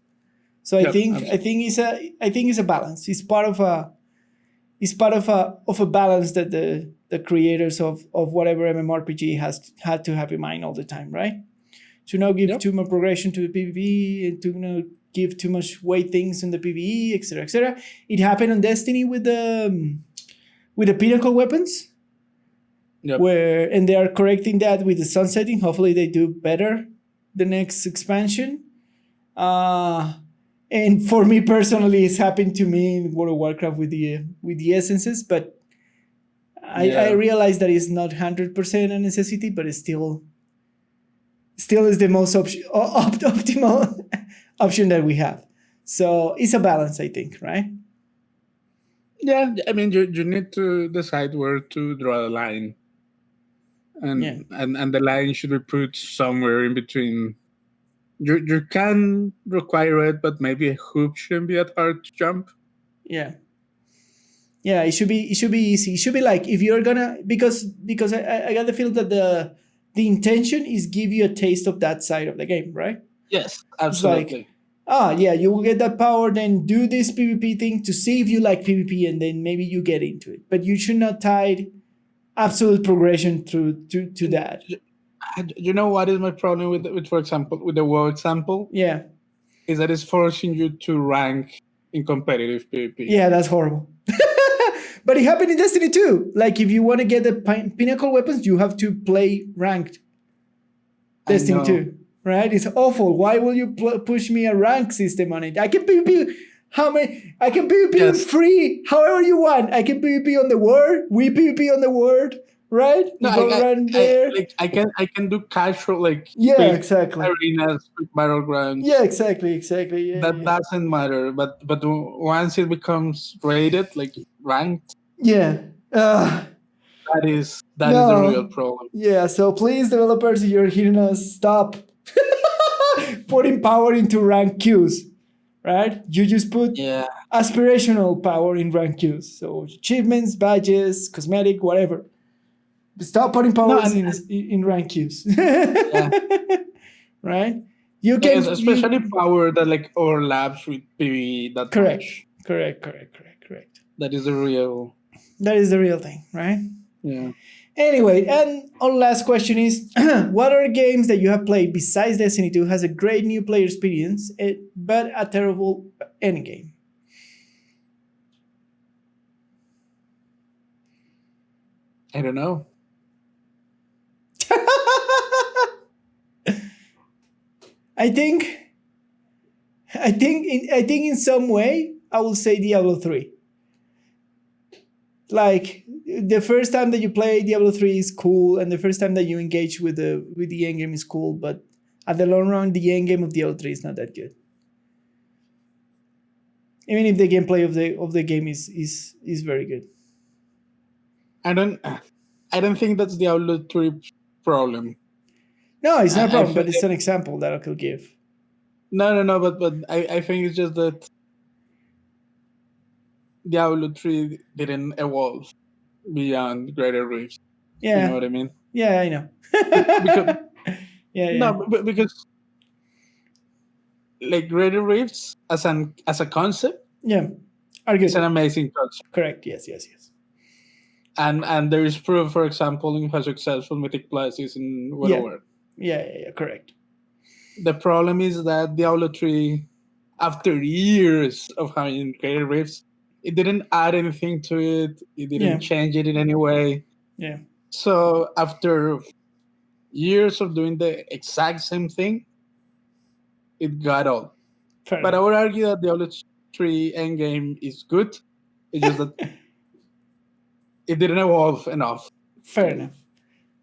So I think it's a balance. It's part of a balance that the creators of whatever MMORPG had to have in mind all the time, right? To not give too much progression to the PvP and to give too much weight things on the PvE, etc., etc. It happened on Destiny with the pinnacle weapons, Yep. and they are correcting that with the sunsetting. Hopefully, they do better the next expansion. And for me personally, it's happened to me in World of Warcraft with the essences, but I realize that it's not 100% a necessity, but it's still is the most optimal option that we have. So it's a balance, I think, right? Yeah, I mean, you need to decide where to draw the line, and the line should be put somewhere in between. You can require it, but maybe a hoop shouldn't be that hard to jump. Yeah, it should be easy. It should be like, if you're gonna, because I got the feel that the intention is give you a taste of that side of the game, right? Yes, absolutely. It's like, you will get that power, then do this PvP thing to see if you like PvP, and then maybe you get into it. But you should not tie absolute progression to that. You know what is my problem with for example, with the WoW example? Yeah. Is that it's forcing you to rank in competitive PvP. Yeah, that's horrible. But it happened in Destiny too. Like, if you want to get the pinnacle weapons, you have to play ranked. Destiny 2. Right? It's awful. Why will you push me a rank system on it? I can PvP I can PvP free however you want. I can PvP on the world. We PvP on the world, right? No, I can do casual, like, exactly, arenas, battlegrounds. Yeah, exactly. Yeah, that doesn't matter. But once it becomes rated, like ranked, that is the real problem. Yeah, so please, developers, if you're hearing us, stop putting power into rank queues, right? You just put aspirational power in rank queues. So achievements, badges, cosmetic, whatever. Stop putting powers in rank queues. Right? You can, especially power that like overlaps with PvE. That correct. much. Correct. That is the real thing, right? Yeah. Anyway, and our last question is, what are games that you have played besides Destiny 2 has a great new player experience, but a terrible endgame? I don't know. I think in some way I will say Diablo 3. Like, the first time that you play Diablo 3 is cool, and the first time that you engage with the endgame is cool, but at the long run, the endgame of Diablo 3 is not that good. Even if the gameplay of the game is very good. I don't think that's Diablo 3 problem. No, it's not a problem, but it's an example that I could give. No, but I think it's just that Diablo 3 didn't evolve beyond Greater Rifts. Yeah. You know what I mean? Yeah, I know. No, because like Greater Rifts as a concept, are good. It's an amazing concept. Correct. Yes. And there is proof, for example, in how successful Mythic Plus is in World of Warcraft. Yeah, correct. The problem is that Diablo 3, after years of having Greater Rifts, it didn't add anything to it. It didn't change it in any way. Yeah. So after years of doing the exact same thing, it got old. But I would argue that Diablo 3 endgame is good. It's just that it didn't evolve enough. Fair enough.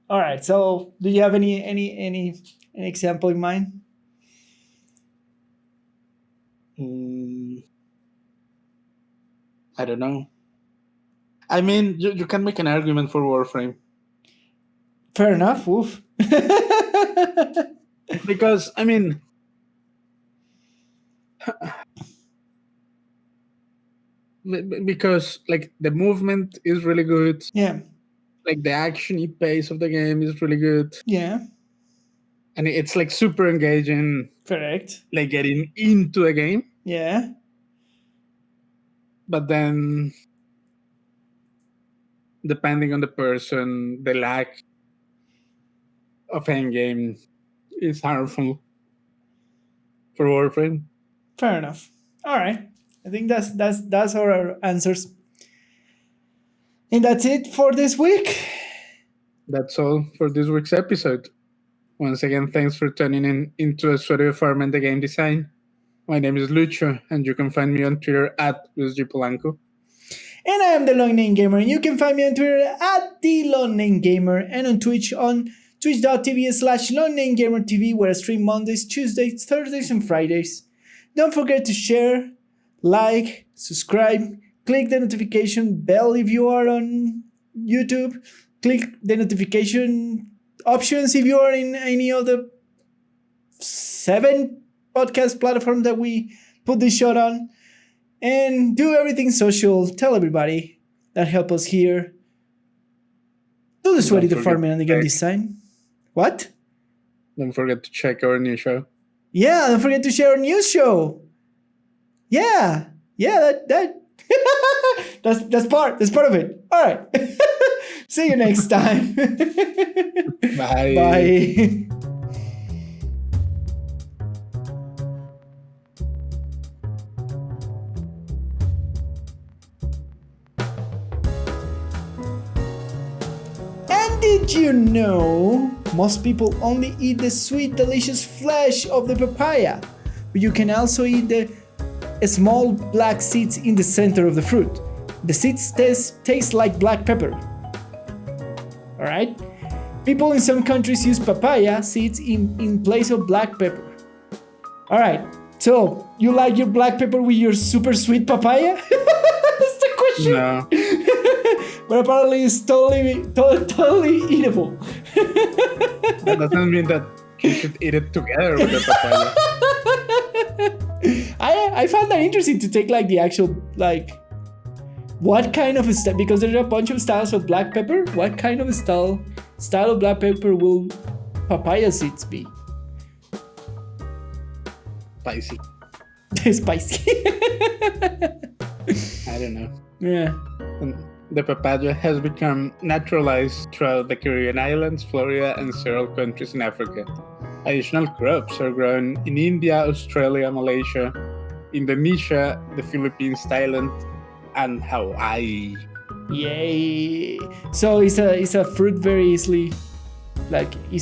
All right. So, do you have any example in mind? I don't know. I mean, you can make an argument for Warframe. Fair enough. Oof. Because, I mean, because like the movement is really good. Yeah. Like the action pace of the game is really good. Yeah. And it's like super engaging. Correct. Like getting into the game. Yeah. But then, depending on the person, the lack of endgame is harmful for Warframe. Fair enough. All right. I think that's our answers. And that's it for this week. That's all for this week's episode. Once again, thanks for tuning in into a Sweaty Farm and the Game Design. My name is Lucho, and you can find me on Twitter at LuisGPolanco. And I am the Long Name Gamer, and you can find me on Twitter at the Long Name Gamer and on Twitch on twitch.tv/LongNameGamerTV, where I stream Mondays, Tuesdays, Thursdays, and Fridays. Don't forget to share, like, subscribe, click the notification bell if you are on YouTube, click the notification options if you are in any of the 7 podcast platforms that we put this show on. And do everything social. Tell everybody that help us here. Do the Sweaty the Farmer and the Game Design. What? Don't forget to check our new show. Yeah, don't forget to share our news show. Yeah, that that's part of it. All right. See you next time. Bye. Bye. Did you know most people only eat the sweet, delicious flesh of the papaya, but you can also eat the small black seeds in the center of the fruit? The seeds taste like black pepper. Alright? People in some countries use papaya seeds in place of black pepper. Alright, so you like your black pepper with your super sweet papaya? That's the question. No. But apparently it's totally eatable. That doesn't mean that you should eat it together with the papaya. I found that interesting to take like the actual what kind of style, because there are a bunch of styles of black pepper. What kind of style of black pepper will papaya seeds be? Spicy. Spicy. I don't know. Yeah. The papaya has become naturalized throughout the Caribbean islands, Florida, and several countries in Africa. Additional crops are grown in India, Australia, Malaysia, Indonesia, the Philippines, Thailand, and Hawaii. Yay! So it's a fruit very easy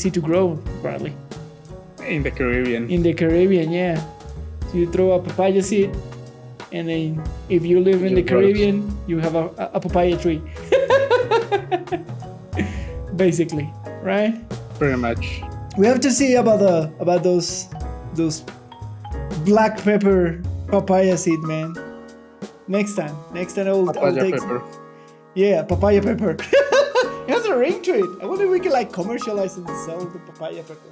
to grow, apparently. In the Caribbean. In the Caribbean, yeah. So you throw a papaya seed, and then if you live in the Caribbean, you have a papaya tree. Basically, right? Pretty much. We have to see about those black pepper papaya seed, man. Next time I'll take pepper. Yeah, papaya pepper. It has a ring to it. I wonder if we can commercialize and sell the papaya pepper.